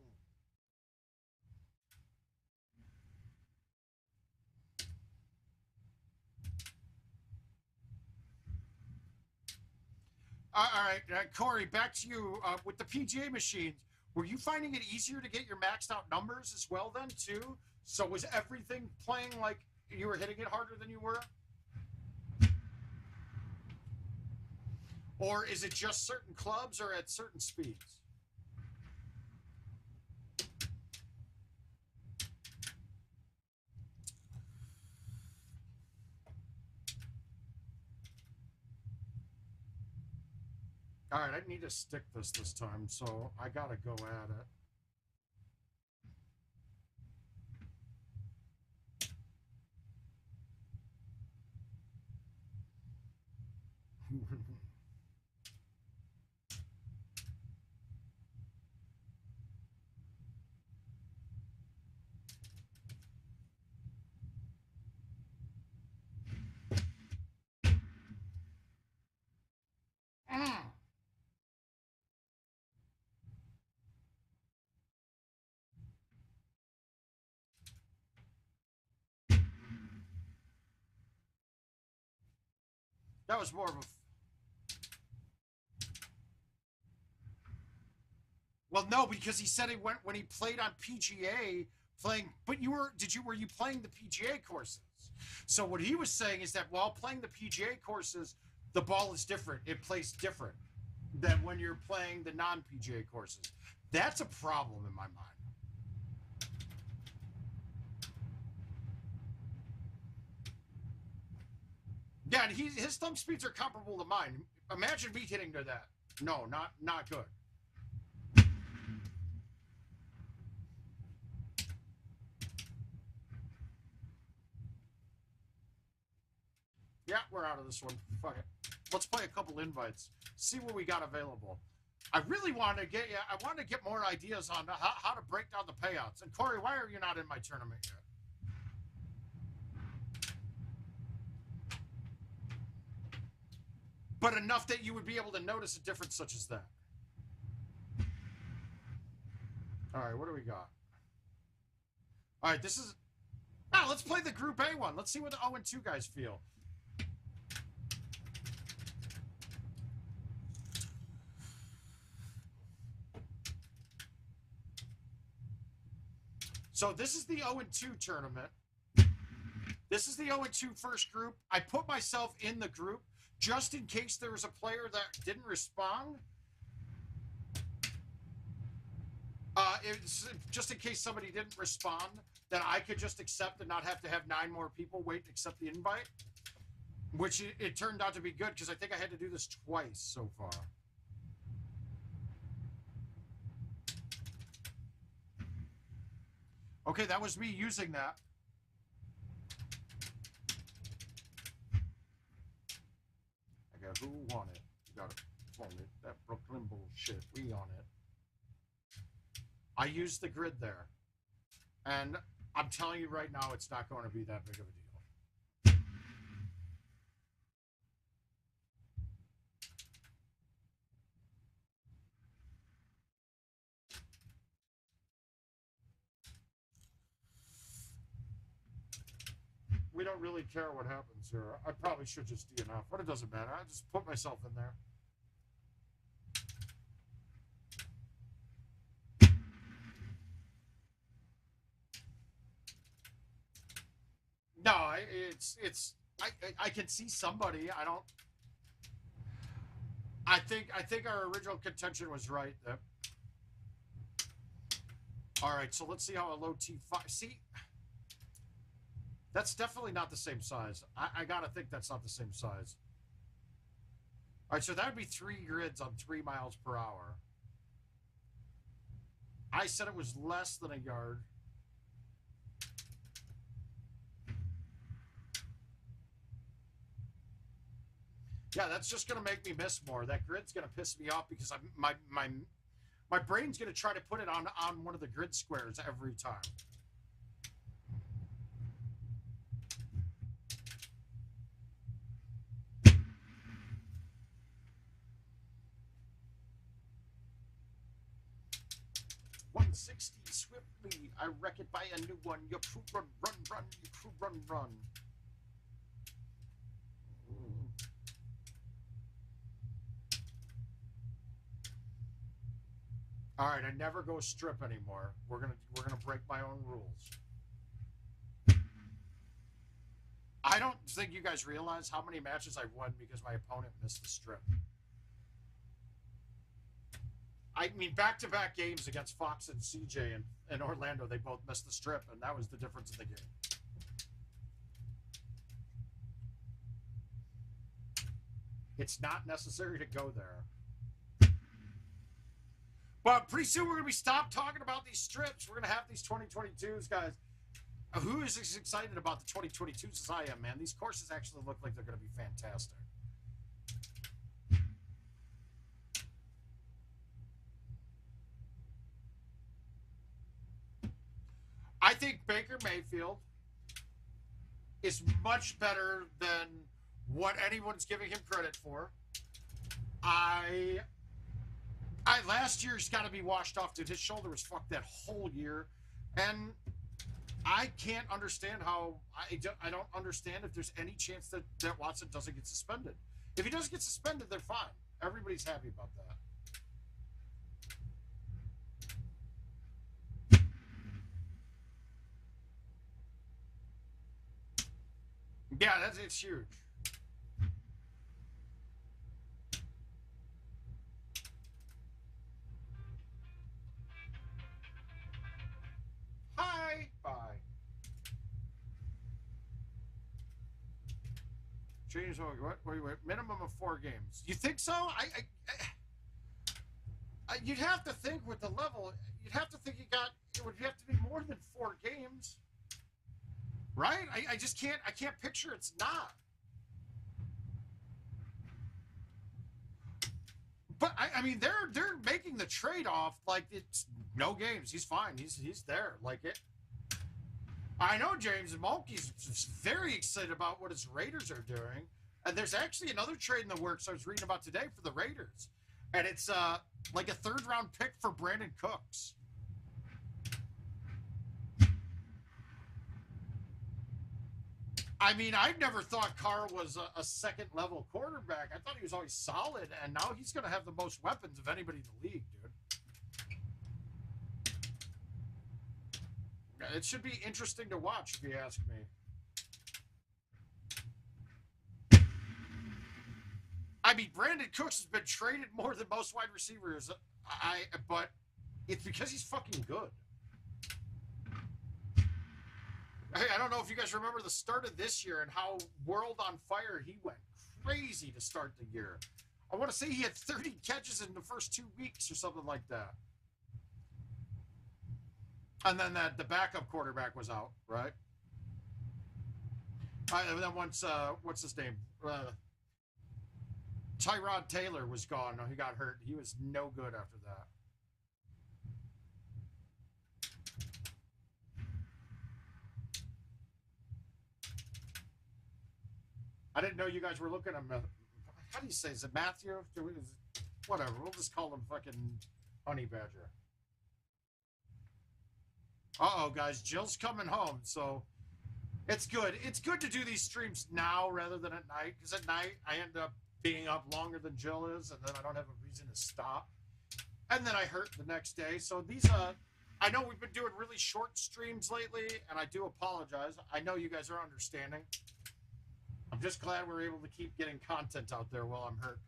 [SPEAKER 2] All right, Corey, back to you. With the PGA machines, were you finding it easier to get your maxed out numbers as well then, too? So was everything playing like you were hitting it harder than you were? Or is it just certain clubs or at certain speeds? All right, I need to stick this time, so I got to go at it. That was more of a... Well, no, because he said it went when he played on PGA playing, but were you playing the PGA courses? So what he was saying is that while playing the PGA courses, the ball is different. It plays different than when you're playing the non-PGA courses. That's a problem in my mind. Yeah, and his thumb speeds are comparable to mine. Imagine me hitting to that. No, not good. Yeah, we're out of this one. Fuck it. Let's play a couple invites. See what we got available. I really want to get more ideas on how to break down the payouts. And Corey, why are you not in my tournament yet? But enough that you would be able to notice a difference such as that. All right, what do we got? All right, this is... Now, let's play the Group A one. Let's see what the 0-2 guys feel. So this is the 0-2 tournament. This is the 0-2 first group. I put myself in the group just in case there was a player that didn't respond. It's just in case somebody didn't respond, that I could just accept and not have to have 9 more people wait to accept the invite. Which it turned out to be good because I think I had to do this twice so far. Okay, that was me using that. I Who won it? You got it for me. That Brooklyn bullshit. We on it. I used the grid there. And I'm telling you right now, it's not going to be that big of a deal. We don't really care what happens here. I probably should just DNF, but it doesn't matter. I just put myself in there. No, I can see somebody. I think our original contention was right. All right, so let's see how a low T5. See, that's definitely not the same size. I gotta think that's not the same size. All right, so that would be 3 grids on 3 miles per hour. I said it was less than a yard. Yeah, that's just gonna make me miss more. That grid's gonna piss me off because my brain's gonna try to put it on one of the grid squares every time. Swiftly, I wreck it by a new one. Your crew run, run, run. Your crew run, run. All right, I never go strip anymore. We're gonna break my own rules. I don't think you guys realize how many matches I won because my opponent missed the strip. I mean, back-to-back games against Fox and CJ and Orlando, they both missed the strip, and that was the difference in the game. It's not necessary to go there. But pretty soon we're going to be stopped talking about these strips. We're going to have these 2022s, guys. Who is as excited about the 2022s as I am, man? These courses actually look like they're going to be fantastic. I think Baker Mayfield is much better than what anyone's giving him credit for. Last year's got to be washed off, dude. His shoulder was fucked that whole year, and I can't understand how. I don't understand if there's any chance that Watson doesn't get suspended. If he doesn't get suspended, they're fine. Everybody's happy about that. Yeah, it's huge. Hi. Bye. Change. What? Wait. Minimum of 4 games. You think so? You'd have to think with the level. You'd have to think it would have to be more than 4 games. Right? I just can't. I can't picture it's not. But I mean, they're making the trade-off like it's no games. He's fine. He's there. Like it. I know James Mulkey's very excited about what his Raiders are doing, and there's actually another trade in the works I was reading about today for the Raiders, and it's like a 3rd-round pick for Brandon Cooks. I mean, I never thought Carr was a 2nd-level quarterback. I thought he was always solid, and now he's going to have the most weapons of anybody in the league, dude. It should be interesting to watch, if you ask me. I mean, Brandon Cooks has been traded more than most wide receivers, but it's because he's fucking good. Hey, I don't know if you guys remember the start of this year and how world on fire he went crazy to start the year. I want to say he had 30 catches in the first 2 weeks or something like that. And then the backup quarterback was out, right? And then once, what's his name? Tyrod Taylor was gone. No, he got hurt. He was no good after that. I didn't know you guys were looking at how do you say? Is it Matthew? Whatever. We'll just call him fucking Honey Badger. Uh-oh, guys. Jill's coming home, so it's good. It's good to do these streams now rather than at night, because at night I end up being up longer than Jill is, and then I don't have a reason to stop. And then I hurt the next day. So these, I know we've been doing really short streams lately, and I do apologize. I know you guys are understanding. I'm just glad we're able to keep getting content out there while I'm hurt.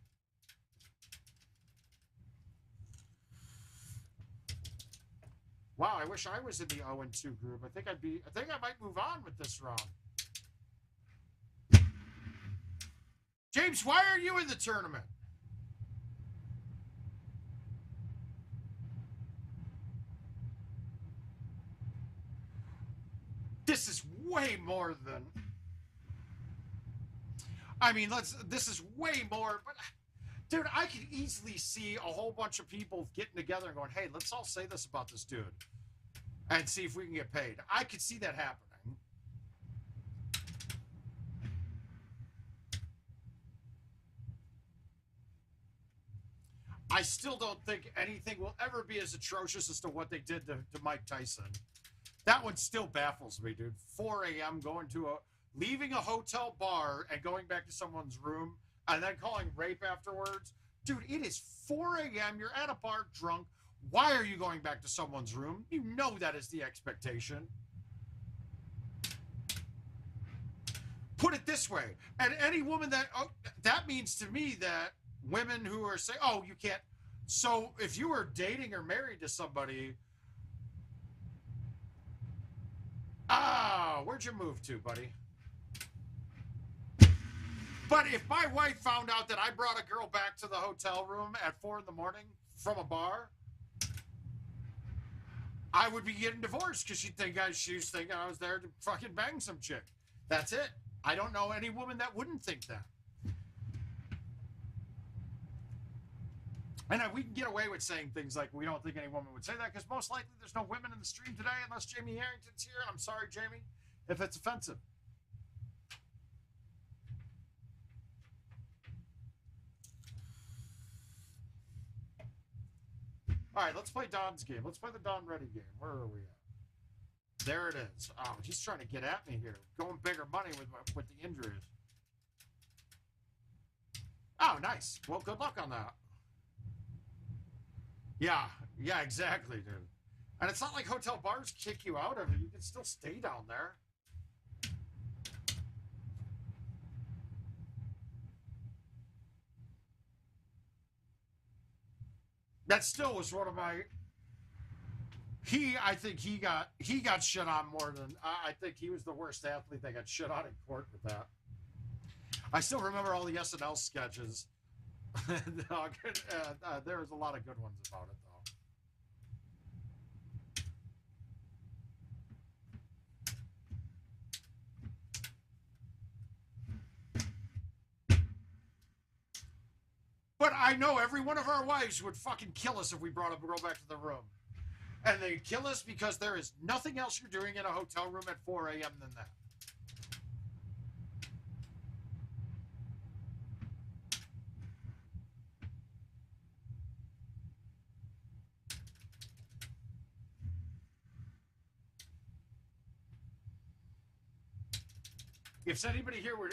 [SPEAKER 2] Wow, I wish I was in the 0-2 group. I think I might move on with this round. James, why are you in the tournament? This is way more than... I mean, this is way more, but dude, I can easily see a whole bunch of people getting together and going, hey, let's all say this about this dude and see if we can get paid. I could see that happening. I still don't think anything will ever be as atrocious as to what they did to Mike Tyson. That one still baffles me, dude. 4 a.m. leaving a hotel bar and going back to someone's room and then calling rape afterwards. Dude, it is 4 a.m. You're at a bar drunk. Why are you going back to someone's room? You know that is the expectation. Put it this way. And any woman that means to me that women who are saying, oh, you can't. So if you were dating or married to somebody, where'd you move to, buddy? But if my wife found out that I brought a girl back to the hotel room at 4 in the morning from a bar, I would be getting divorced because she was thinking I was there to fucking bang some chick. That's it. I don't know any woman that wouldn't think that. And we can get away with saying things like we don't think any woman would say that because most likely there's no women in the stream today unless Jamie Harrington's here. I'm sorry, Jamie, if it's offensive. All right, let's play Don's game. Let's play the Don Ready game. Where are we at? There it is. Oh, he's trying to get at me here. Going bigger money with the injuries. Oh, nice. Well, good luck on that. Yeah, exactly, dude. And it's not like hotel bars kick you out of it. You can still stay down there. That still was one of my... I think he got shit on more than... I think he was the worst athlete that got shit on in court with that. I still remember all the SNL sketches. There was a lot of good ones about it, though. But I know every one of our wives would fucking kill us if we brought a girl back to the room. And they'd kill us because there is nothing else you're doing in a hotel room at 4 a.m. than that. If anybody here were...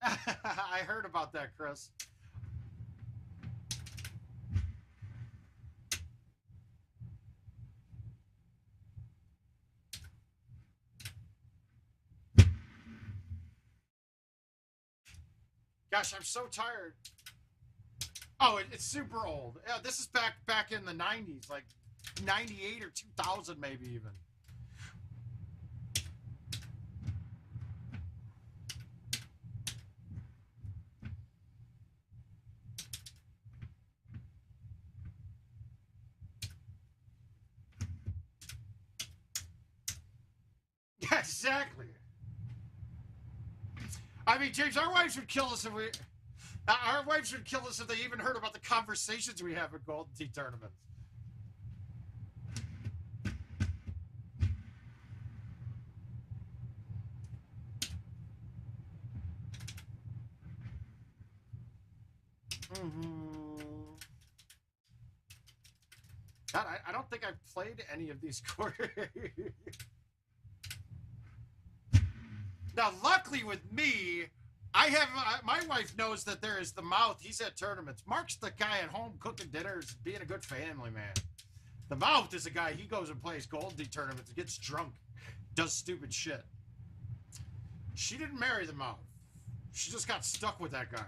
[SPEAKER 2] I heard about that, Chris. Gosh, I'm so tired. Oh, it's super old. Yeah, this is back in the 90s, like 98 or 2000 maybe even. Yeah, exactly. I mean, James, our wives would kill us if we... Our wives would kill us if they even heard about the conversations we have at Golden Tee tournaments. God, I don't think I've played any of these quarters. Now, luckily with me, I have my wife knows that there is the mouth. He's at tournaments. Mark's the guy at home cooking dinners, being a good family man. The mouth is a guy. He goes and plays Golden Tee tournaments, gets drunk, does stupid shit. She didn't marry the mouth. She just got stuck with that guy.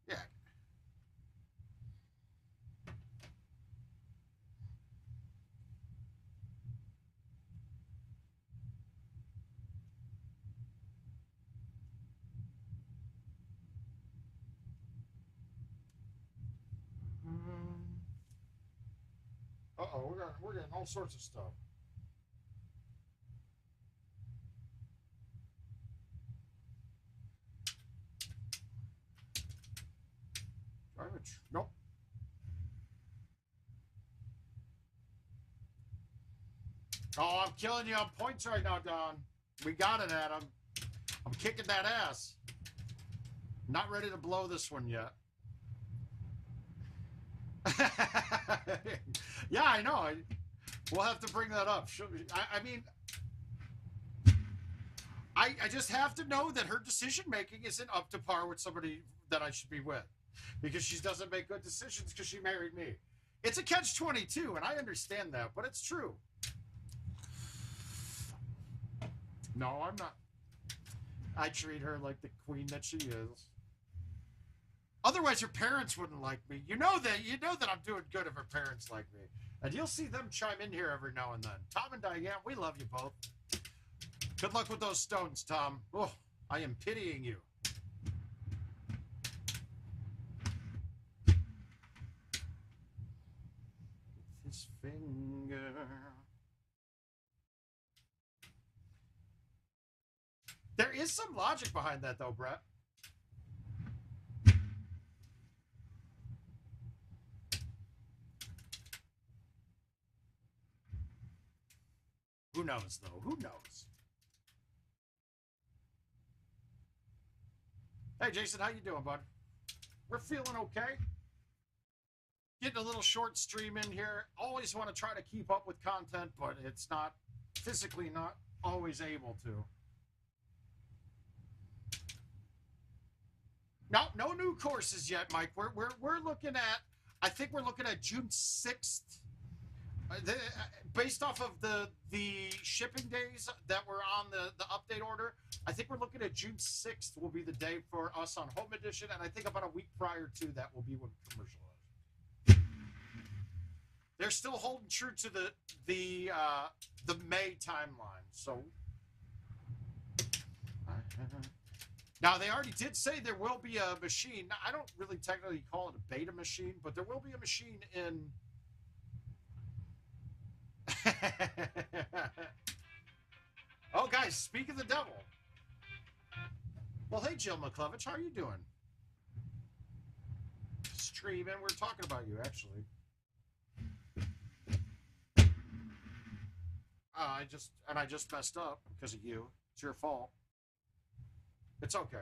[SPEAKER 2] Yeah. Uh-oh, we're getting all sorts of stuff. Nope. Oh, I'm killing you on points right now, Don. We got it, Adam. I'm kicking that ass. Not ready to blow this one yet. Yeah, I know. We'll have to bring that up. I mean, I just have to know that her decision-making isn't up to par with somebody that I should be with. Because she doesn't make good decisions because she married me. It's a catch-22, and I understand that, but it's true. No, I'm not. I treat her like the queen that she is. Otherwise, her parents wouldn't like me. You know that I'm doing good if her parents like me. And you'll see them chime in here every now and then. Tom and Diane, we love you both. Good luck with those stones, Tom. Oh, I am pitying you. His finger. There is some logic behind that, though, Brett. Who knows, though? Who knows? Hey, Jason, how you doing, bud? We're feeling okay. Getting a little short stream in here. Always want to try to keep up with content, but it's not physically not always able to. No new courses yet, Mike. We're looking at. I think we're looking at June 6th. Based off of the shipping days that were on the update order, I think we're looking at June 6th will be the day for us on Home Edition, and I think about a week prior to that will be when commercial is. They're still holding true to the May timeline. So now they already did say there will be a machine. Now, I don't really technically call it a beta machine, but there will be a machine in. Oh, guys, speak of the devil. Well, hey, Jill Muklewicz, how are you doing? Streaming, we're talking about you, actually. I just messed up because of you. It's your fault. It's okay.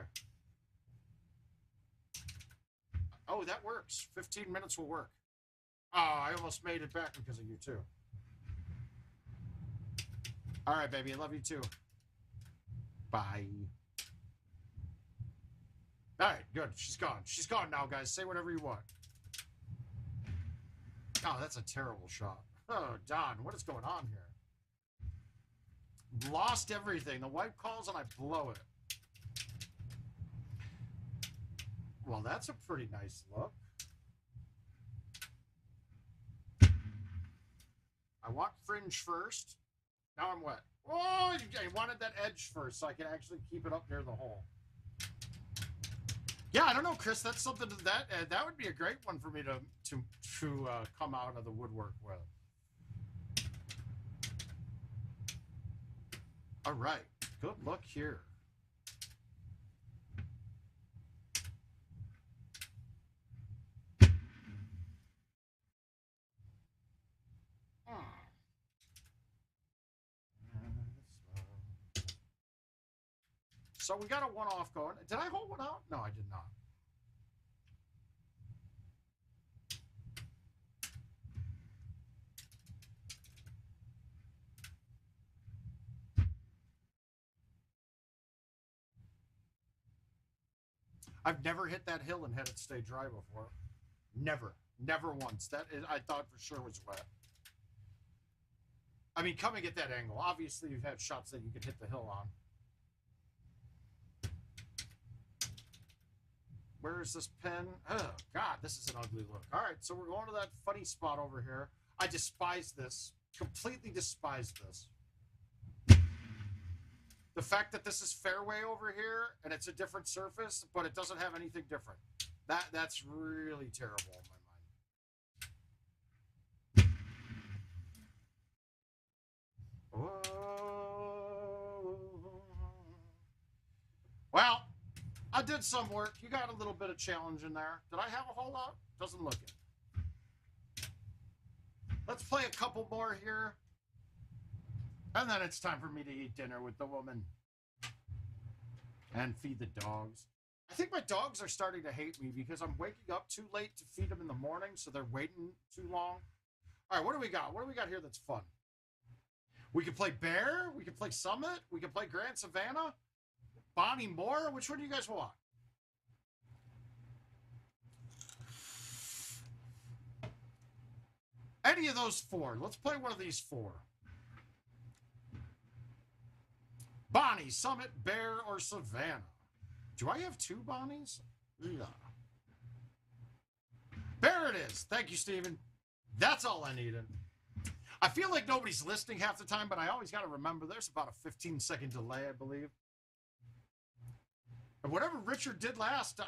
[SPEAKER 2] Oh, that works. 15 minutes will work. Oh, I almost made it back because of you, too. All right, baby. I love you, too. Bye. All right, good. She's gone. She's gone now, guys. Say whatever you want. Oh, that's a terrible shot. Oh, Don, what is going on here? Lost everything. The wife calls and I blow it. Well, that's a pretty nice look. I want fringe first. Now I'm wet. Oh, you want wanted that edge first so I can actually keep it up near the hole. Yeah, I don't know, Chris. That's something that would be a great one for me to come out of the woodwork with. All right, good luck here. So we got a one-off going. Did I hold one out? No, I did not. I've never hit that hill and had it stay dry before. Never. Never once. I thought for sure was wet. I mean, coming at that angle. Obviously, you've had shots that you could hit the hill on. Where's this pin? Oh, God, this is an ugly look. All right, so we're going to that funny spot over here. I despise this. Completely despise this. The fact that this is fairway over here and it's a different surface, but it doesn't have anything different. That's really terrible in my mind. Whoa. Well, I did some work. You got a little bit of challenge in there. Did I have a whole lot? Doesn't look it. Let's play a couple more here. And then it's time for me to eat dinner with the woman. And feed the dogs. I think my dogs are starting to hate me because I'm waking up too late to feed them in the morning, so they're waiting too long. All right, what do we got? What do we got here that's fun? We can play Bear. We can play Summit. We can play Grand Savannah. Bonnie Moore. Which one do you guys want? Any of those four. Let's play one of these four. Bonnie, Summit, Bear, or Savannah. Do I have two Bonnies? Yeah. There it is. Thank you, Steven. That's all I needed. I feel like nobody's listening half the time, but I always got to remember there's about a 15-second delay, I believe. And whatever Richard did last,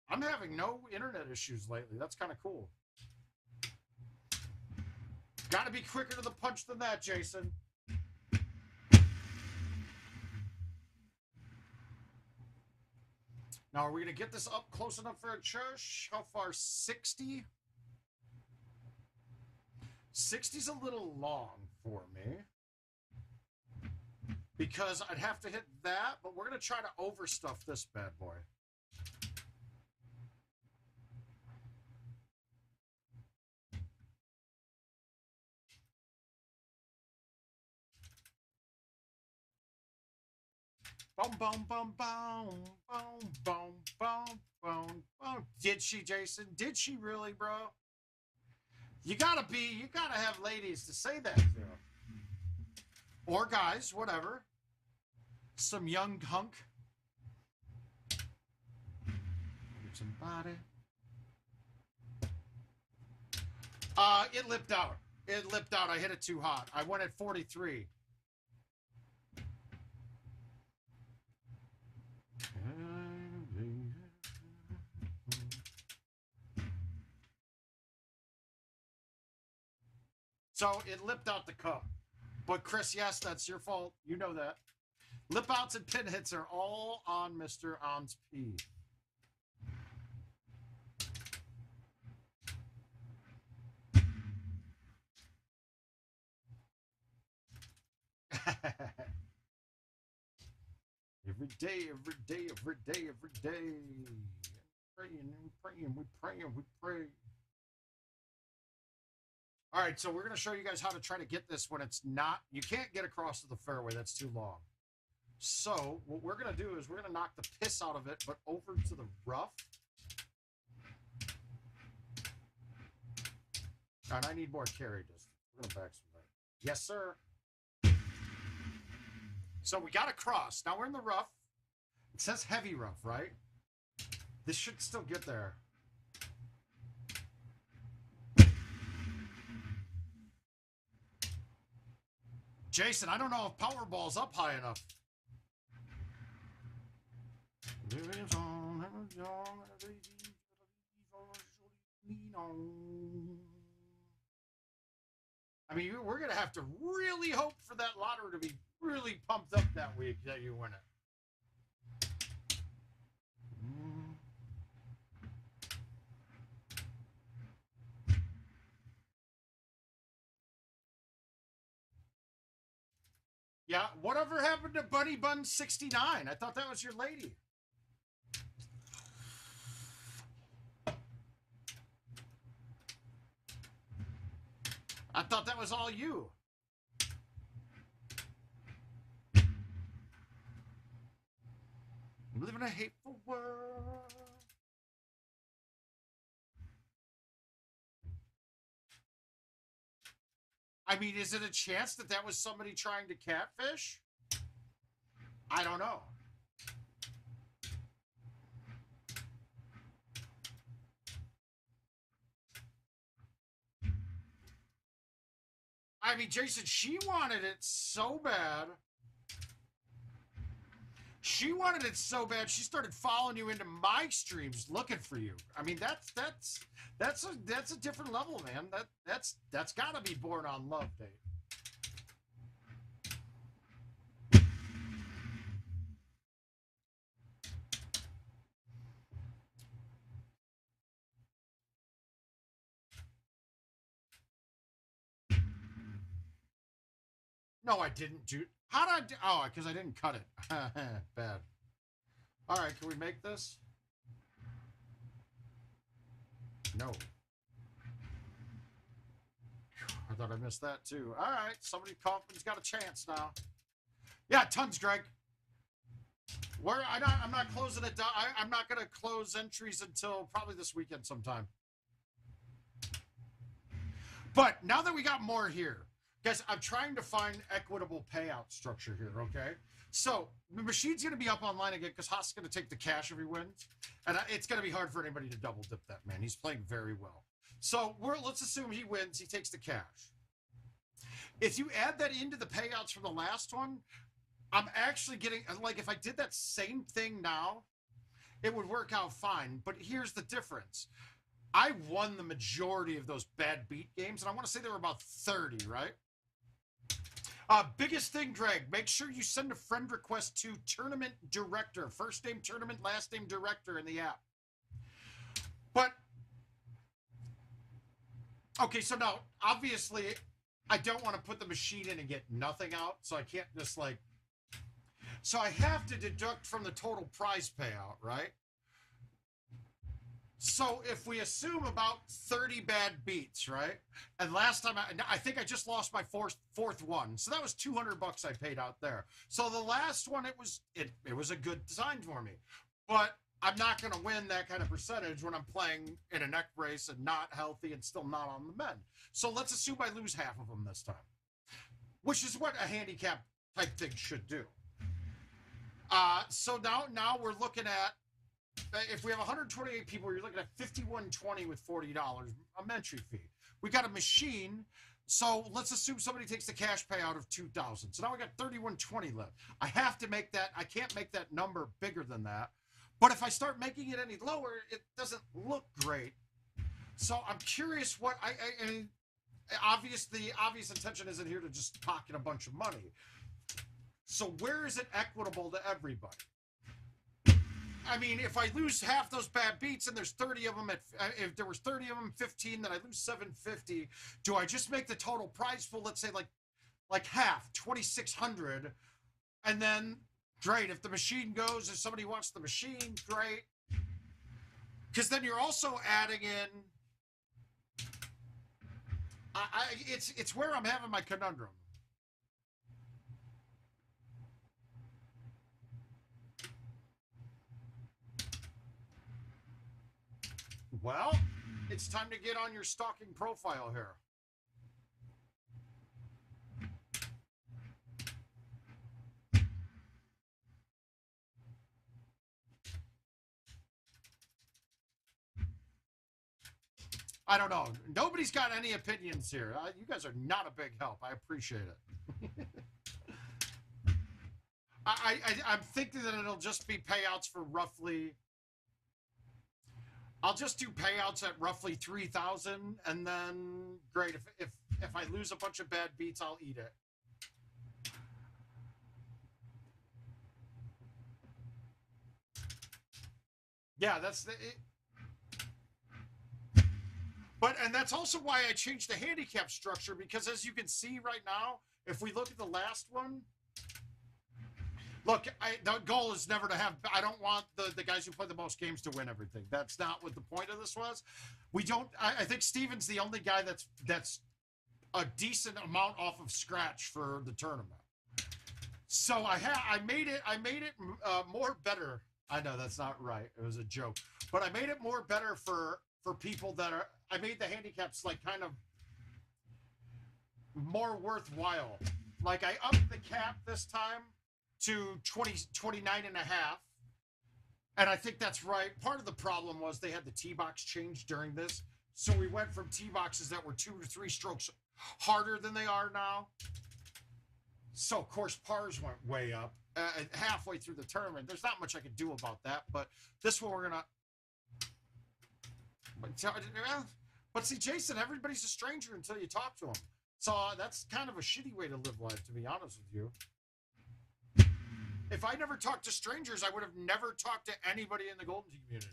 [SPEAKER 2] I'm having no internet issues lately. That's kind of cool. Got to be quicker to the punch than that, Jason. Now, are we going to get this up close enough for a church? How far? 60? 60's a little long for me. Because I'd have to hit that, but we're going to try to overstuff this bad boy. Boom, boom, boom, boom, boom, boom, boom, boom, boom. Did she, Jason? Did she really, bro? You gotta have ladies to say that to. Or guys, whatever. Some young hunk. Somebody. It lipped out. It lipped out. I hit it too hot. I went at 43. So it lipped out the cup. But Chris, yes, that's your fault. You know that. Lip outs and pin hits are all on Mr. On's P. Every day, every day, every day, every day. Praying and praying, we pray and we pray. All right, so we're going to show you guys how to try to get this when it's not, you can't get across to the fairway, that's too long. So what we're going to do is we're going to knock the piss out of it, but over to the rough. And I need more carry distance. We're going to back some right. Yes, sir. So we got across. Now we're in the rough. It says heavy rough, right? This should still get there. Jason, I don't know if Powerball's up high enough. I mean, we're going to have to really hope for that lottery to be really pumped up that week that you win it. Yeah, whatever happened to Bunny Bun 69? I thought that was your lady. I thought that was all you. We live in a hateful world. I mean, is it a chance that that was somebody trying to catfish? I don't know. I mean, Jason, she wanted it so bad. She wanted it so bad, she started following you into my streams looking for you. I mean, that's a different level, man. That's got to be born on love, Dave. No, I didn't do. How did I do? Oh, because I didn't cut it. Bad. All right, can we make this? No. I thought I missed that too. All right, somebody Kaufman's got a chance now. Yeah, tons, Greg. I'm not closing it down. I'm not going to close entries until probably this weekend sometime. But now that we got more here, guys, I'm trying to find equitable payout structure here, okay? So the machine's going to be up online again because Haas is going to take the cash if he wins. And it's going to be hard for anybody to double dip that, man. He's playing very well. So let's assume he wins. He takes the cash. If you add that into the payouts from the last one, I'm actually getting, like, if I did that same thing now, it would work out fine. But here's the difference. I won the majority of those bad beat games, and I want to say there were about 30, right? Biggest thing, Greg, make sure you send a friend request to Tournament Director. First name Tournament, last name Director in the app. But, okay, so now, obviously, I don't want to put the machine in and get nothing out, so I can't just, like... So I have to deduct from the total prize payout, right? So if we assume about 30 bad beats, right? And last time, I think I just lost my fourth one. So that was $200 I paid out there. So the last one, it was a good design for me. But I'm not going to win that kind of percentage when I'm playing in a neck brace and not healthy and still not on the mend. So let's assume I lose half of them this time, which is what a handicap type thing should do. So now we're looking at, if we have 128 people, you're looking at $51.20 with $40 a entry fee. We got a machine, so let's assume somebody takes the cash payout of $2,000. So now we got $31.20 left. I have to make that. I can't make that number bigger than that. But if I start making it any lower, it doesn't look great. So I'm curious what I mean. The obvious intention isn't here to just pocket a bunch of money. So where is it equitable to everybody? I mean, if I lose half those bad beats and there's 30 of them if there was 30 of them, 15, then I lose $750. Do I just make the total prize pool, let's say like half, $2,600, and then great. If the machine goes, if somebody wants the machine, great. Because then you're also adding in. It's where I'm having my conundrum. Well, it's time to get on your stalking profile here. I don't know. Nobody's got any opinions here. You guys are not a big help. I appreciate it. I'm thinking that it'll just be payouts for roughly. I'll just do payouts at roughly 3,000, and then great. If I lose a bunch of bad beats, I'll eat it. Yeah, that's the. And that's also why I changed the handicap structure, because as you can see right now, if we look at the last one, look, the goal is never to have. I don't want the guys who play the most games to win everything. That's not what the point of this was. We don't. I think Steven's the only guy that's a decent amount off of scratch for the tournament. So I made it more better. I know that's not right. It was a joke, but I made it more better for people that are. I made the handicaps like kind of more worthwhile. Like I upped the cap this time to 29 and a half. And I think that's right. Part of the problem was they had the tee box change during this. So we went from tee boxes that were 2 to 3 strokes harder than they are now. So of course pars went way up halfway through the tournament. There's not much I could do about that, but this one we're gonna. But see, Jason, everybody's a stranger until you talk to them. So that's kind of a shitty way to live life, to be honest with you. If I never talked to strangers, I would have never talked to anybody in the Golden Tee community.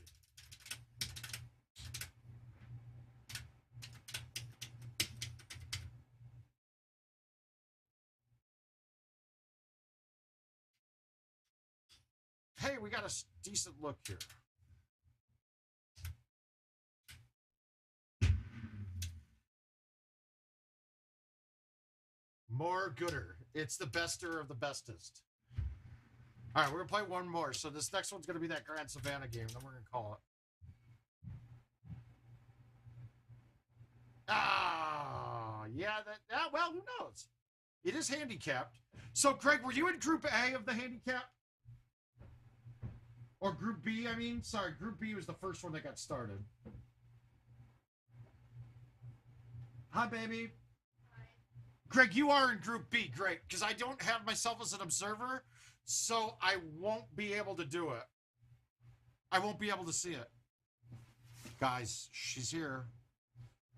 [SPEAKER 2] Hey, we got a decent look here. More gooder. It's the bester of the bestest. All right, we're going to play one more. So this next one's going to be that Grand Savannah game. Then we're going to call it. Ah, yeah. Well, who knows? It is handicapped. So, Craig, were you in Group A of the handicap? Or Group B, I mean? Sorry, Group B was the first one that got started. Hi, baby. Greg, you are in Group B. Great, because I don't have myself as an observer, so I won't be able to do it. I won't be able to see it. Guys, she's here.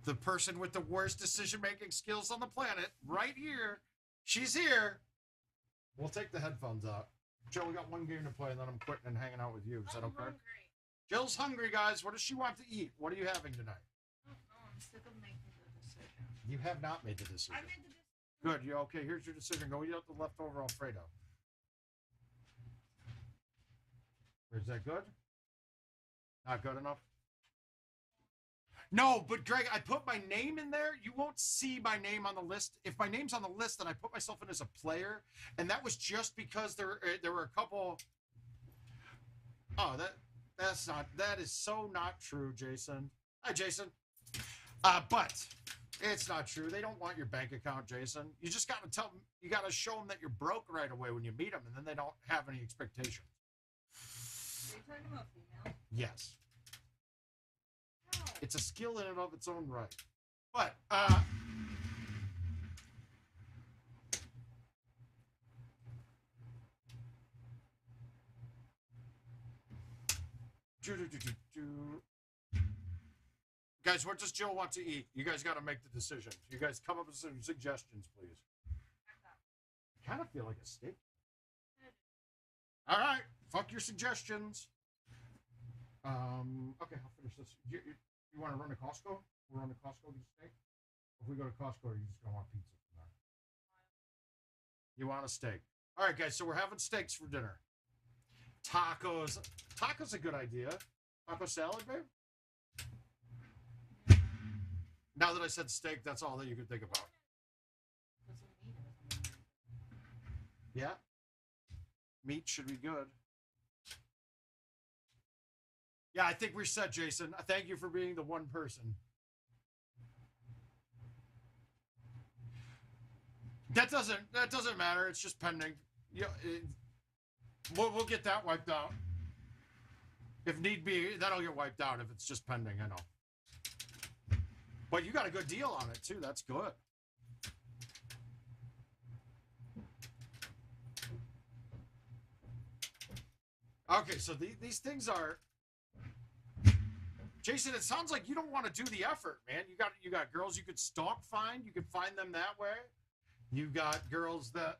[SPEAKER 2] The person with the worst decision-making skills on the planet, right here. She's here. We'll take the headphones out. Joe, we got one game to play, and then I'm quitting and hanging out with you. Is that okay? Hungry. Jill's hungry, guys. What does she want to eat? What are you having tonight?
[SPEAKER 3] I don't know. I'm sick of making the decision.
[SPEAKER 2] You have not made the decision.
[SPEAKER 3] I made the decision.
[SPEAKER 2] Good. You okay? Here's your decision. Go eat out the leftover Alfredo. Is that good? Not good enough? No, but Greg, I put my name in there. You won't see my name on the list. If my name's on the list, then I put myself in as a player, and that was just because there were a couple. Oh, that is so not true, Jason. Hi, Jason. But it's not true. They don't want your bank account, Jason. You just got to tell them. You got to show them that you're broke right away when you meet them, and then they don't have any expectations.
[SPEAKER 3] Are you talking about female?
[SPEAKER 2] Yes.
[SPEAKER 3] No.
[SPEAKER 2] It's a skill in and of its own right. But, guys, what does Jill want to eat? You guys got to make the decision. You guys come up with some suggestions, please. I kind of feel like a steak. All right. Fuck your suggestions. Okay, I'll finish this. You want to run to Costco? We'll run to Costco to get steak? If we go to Costco, you're just going to want pizza from there. You want a steak. All right, guys, so we're having steaks for dinner. Tacos. Tacos a good idea. Taco salad, babe? Now that I said steak, that's all that you could think about. Yeah? Meat should be good. Yeah, I think we're set, Jason. Thank you for being the one person. That doesn't matter. It's just pending. Yeah, we'll get that wiped out. If need be, that'll get wiped out if it's just pending. I know. But you got a good deal on it too. That's good. Okay, so these things are... Jason, it sounds like you don't want to do the effort, man. You got girls you could stalk find. You could find them that way. You got girls that...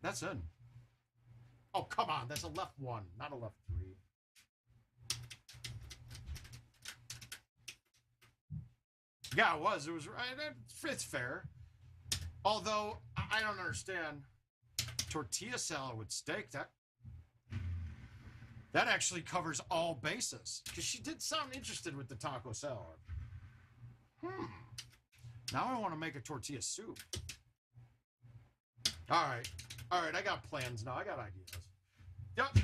[SPEAKER 2] That's in. Oh, come on. That's a left 1, not a left 3. Yeah, it was. It was right. It's fair. Although, I don't understand. Tortilla salad with steak, that actually covers all bases. Because she did sound interested with the taco salad. Now I want to make a tortilla soup. All right. All right, I got plans now. I got ideas. Yep.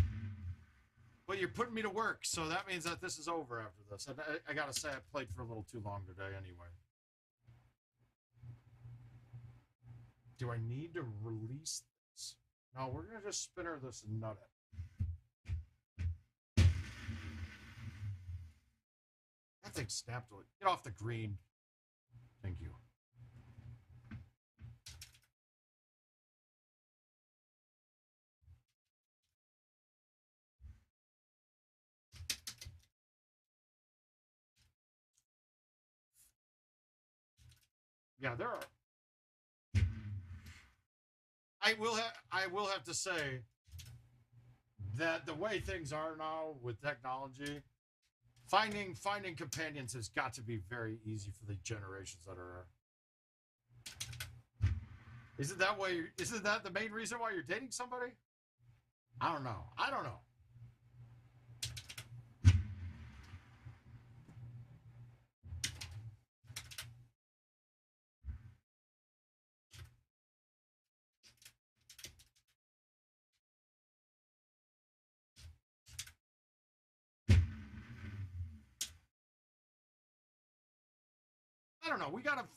[SPEAKER 2] But you're putting me to work, so that means that this is over after this. I got to say I played for a little too long today anyway. Do I need to release this? No, we're going to just spinner this and nut it. That thing snapped. Get off the green. Thank you. Yeah, there are. I will have to say that the way things are now with technology, finding companions has got to be very easy for the generations that are. Isn't that the main reason why you're dating somebody? I don't know. I don't know.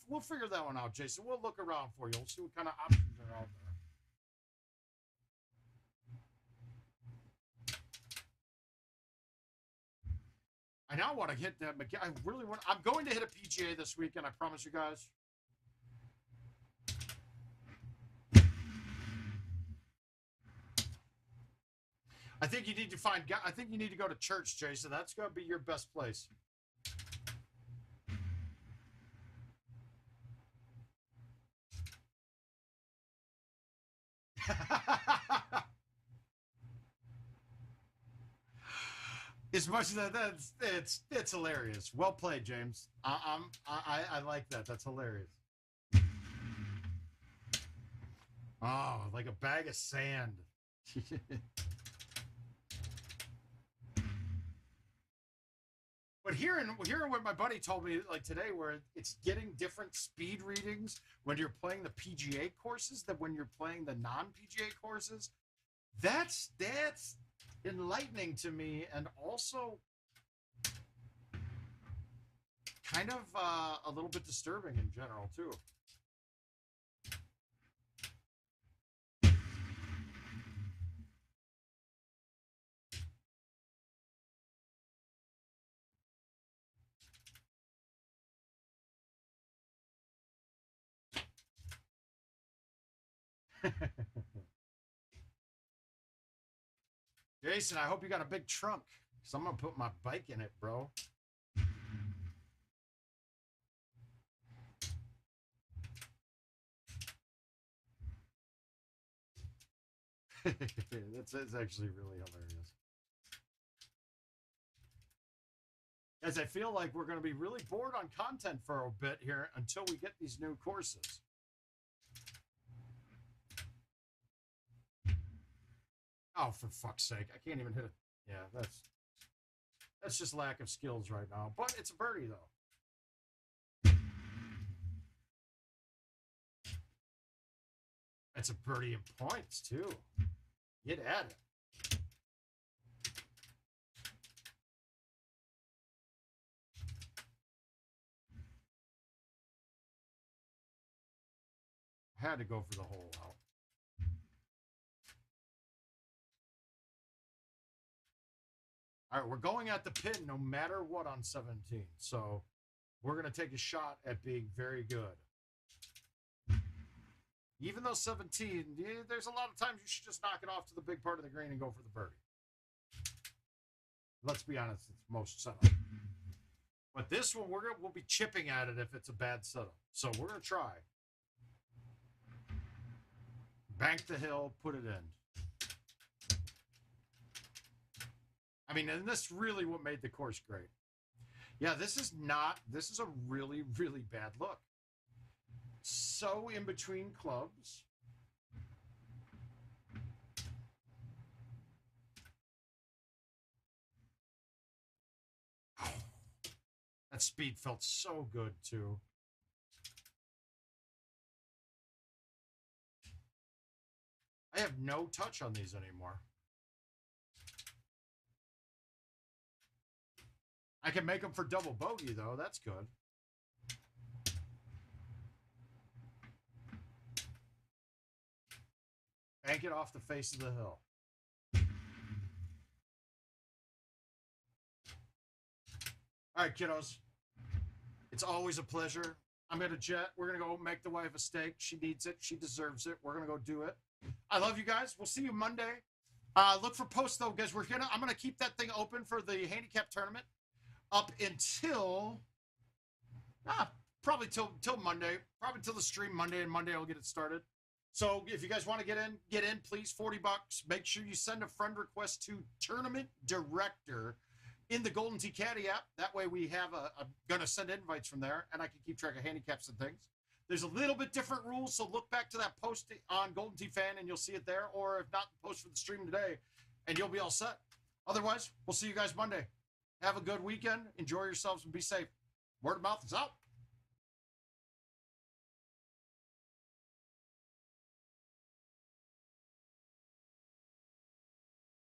[SPEAKER 2] We'll figure that one out, Jason. We'll look around for you. We'll see what kind of options are out there. I now want to hit that. I really want. I'm going to hit a PGA this weekend. I promise you guys. I think you need to go to church, Jason. That's going to be your best place. As much as it's hilarious. Well played, James. I like that. That's hilarious. Oh, like a bag of sand. But hearing what my buddy told me like today, where it's getting different speed readings when you're playing the PGA courses than when you're playing the non-PGA courses, that's enlightening to me, and also kind of a little bit disturbing in general too. Jason, I hope you got a big trunk, because I'm going to put my bike in it, bro. That's actually really hilarious. As I feel like we're going to be really bored on content for a bit here until we get these new courses. Oh, for fuck's sake. I can't even hit it. Yeah, that's just lack of skills right now. But it's a birdie, though. It's a birdie in points, too. Get at it. Had to go for the hole out. All right, we're going at the pin no matter what on 17. So we're going to take a shot at being very good. Even though 17, there's a lot of times you should just knock it off to the big part of the green and go for the birdie. Let's be honest, it's most setup. But this one, we'll be chipping at it if it's a bad setup. So we're going to try. Bank the hill, put it in. I mean, and this really what made the course great. Yeah, this is a really, really bad look. So in between clubs. That speed felt so good too. I have no touch on these anymore. I can make them for double bogey though. That's good. Bank it off the face of the hill. All right, kiddos. It's always a pleasure. I'm going to jet. We're going to go make the wife a steak. She needs it. She deserves it. We're going to go do it. I love you guys. We'll see you Monday. Look for posts, though, guys. I'm going to keep that thing open for the handicap tournament up until probably till Monday. Probably till the stream Monday, and Monday I'll get it started. So if you guys want to get in, please. $40. Make sure you send a friend request to Tournament Director in the Golden Tee Caddy app. That way we have I'm going to send invites from there, and I can keep track of handicaps and things. There's a little bit different rules, so look back to that post on Golden Tee Fan, and you'll see it there. Or if not, the post for the stream today, and you'll be all set. Otherwise, we'll see you guys Monday. Have a good weekend. Enjoy yourselves and be safe. Word of mouth is out.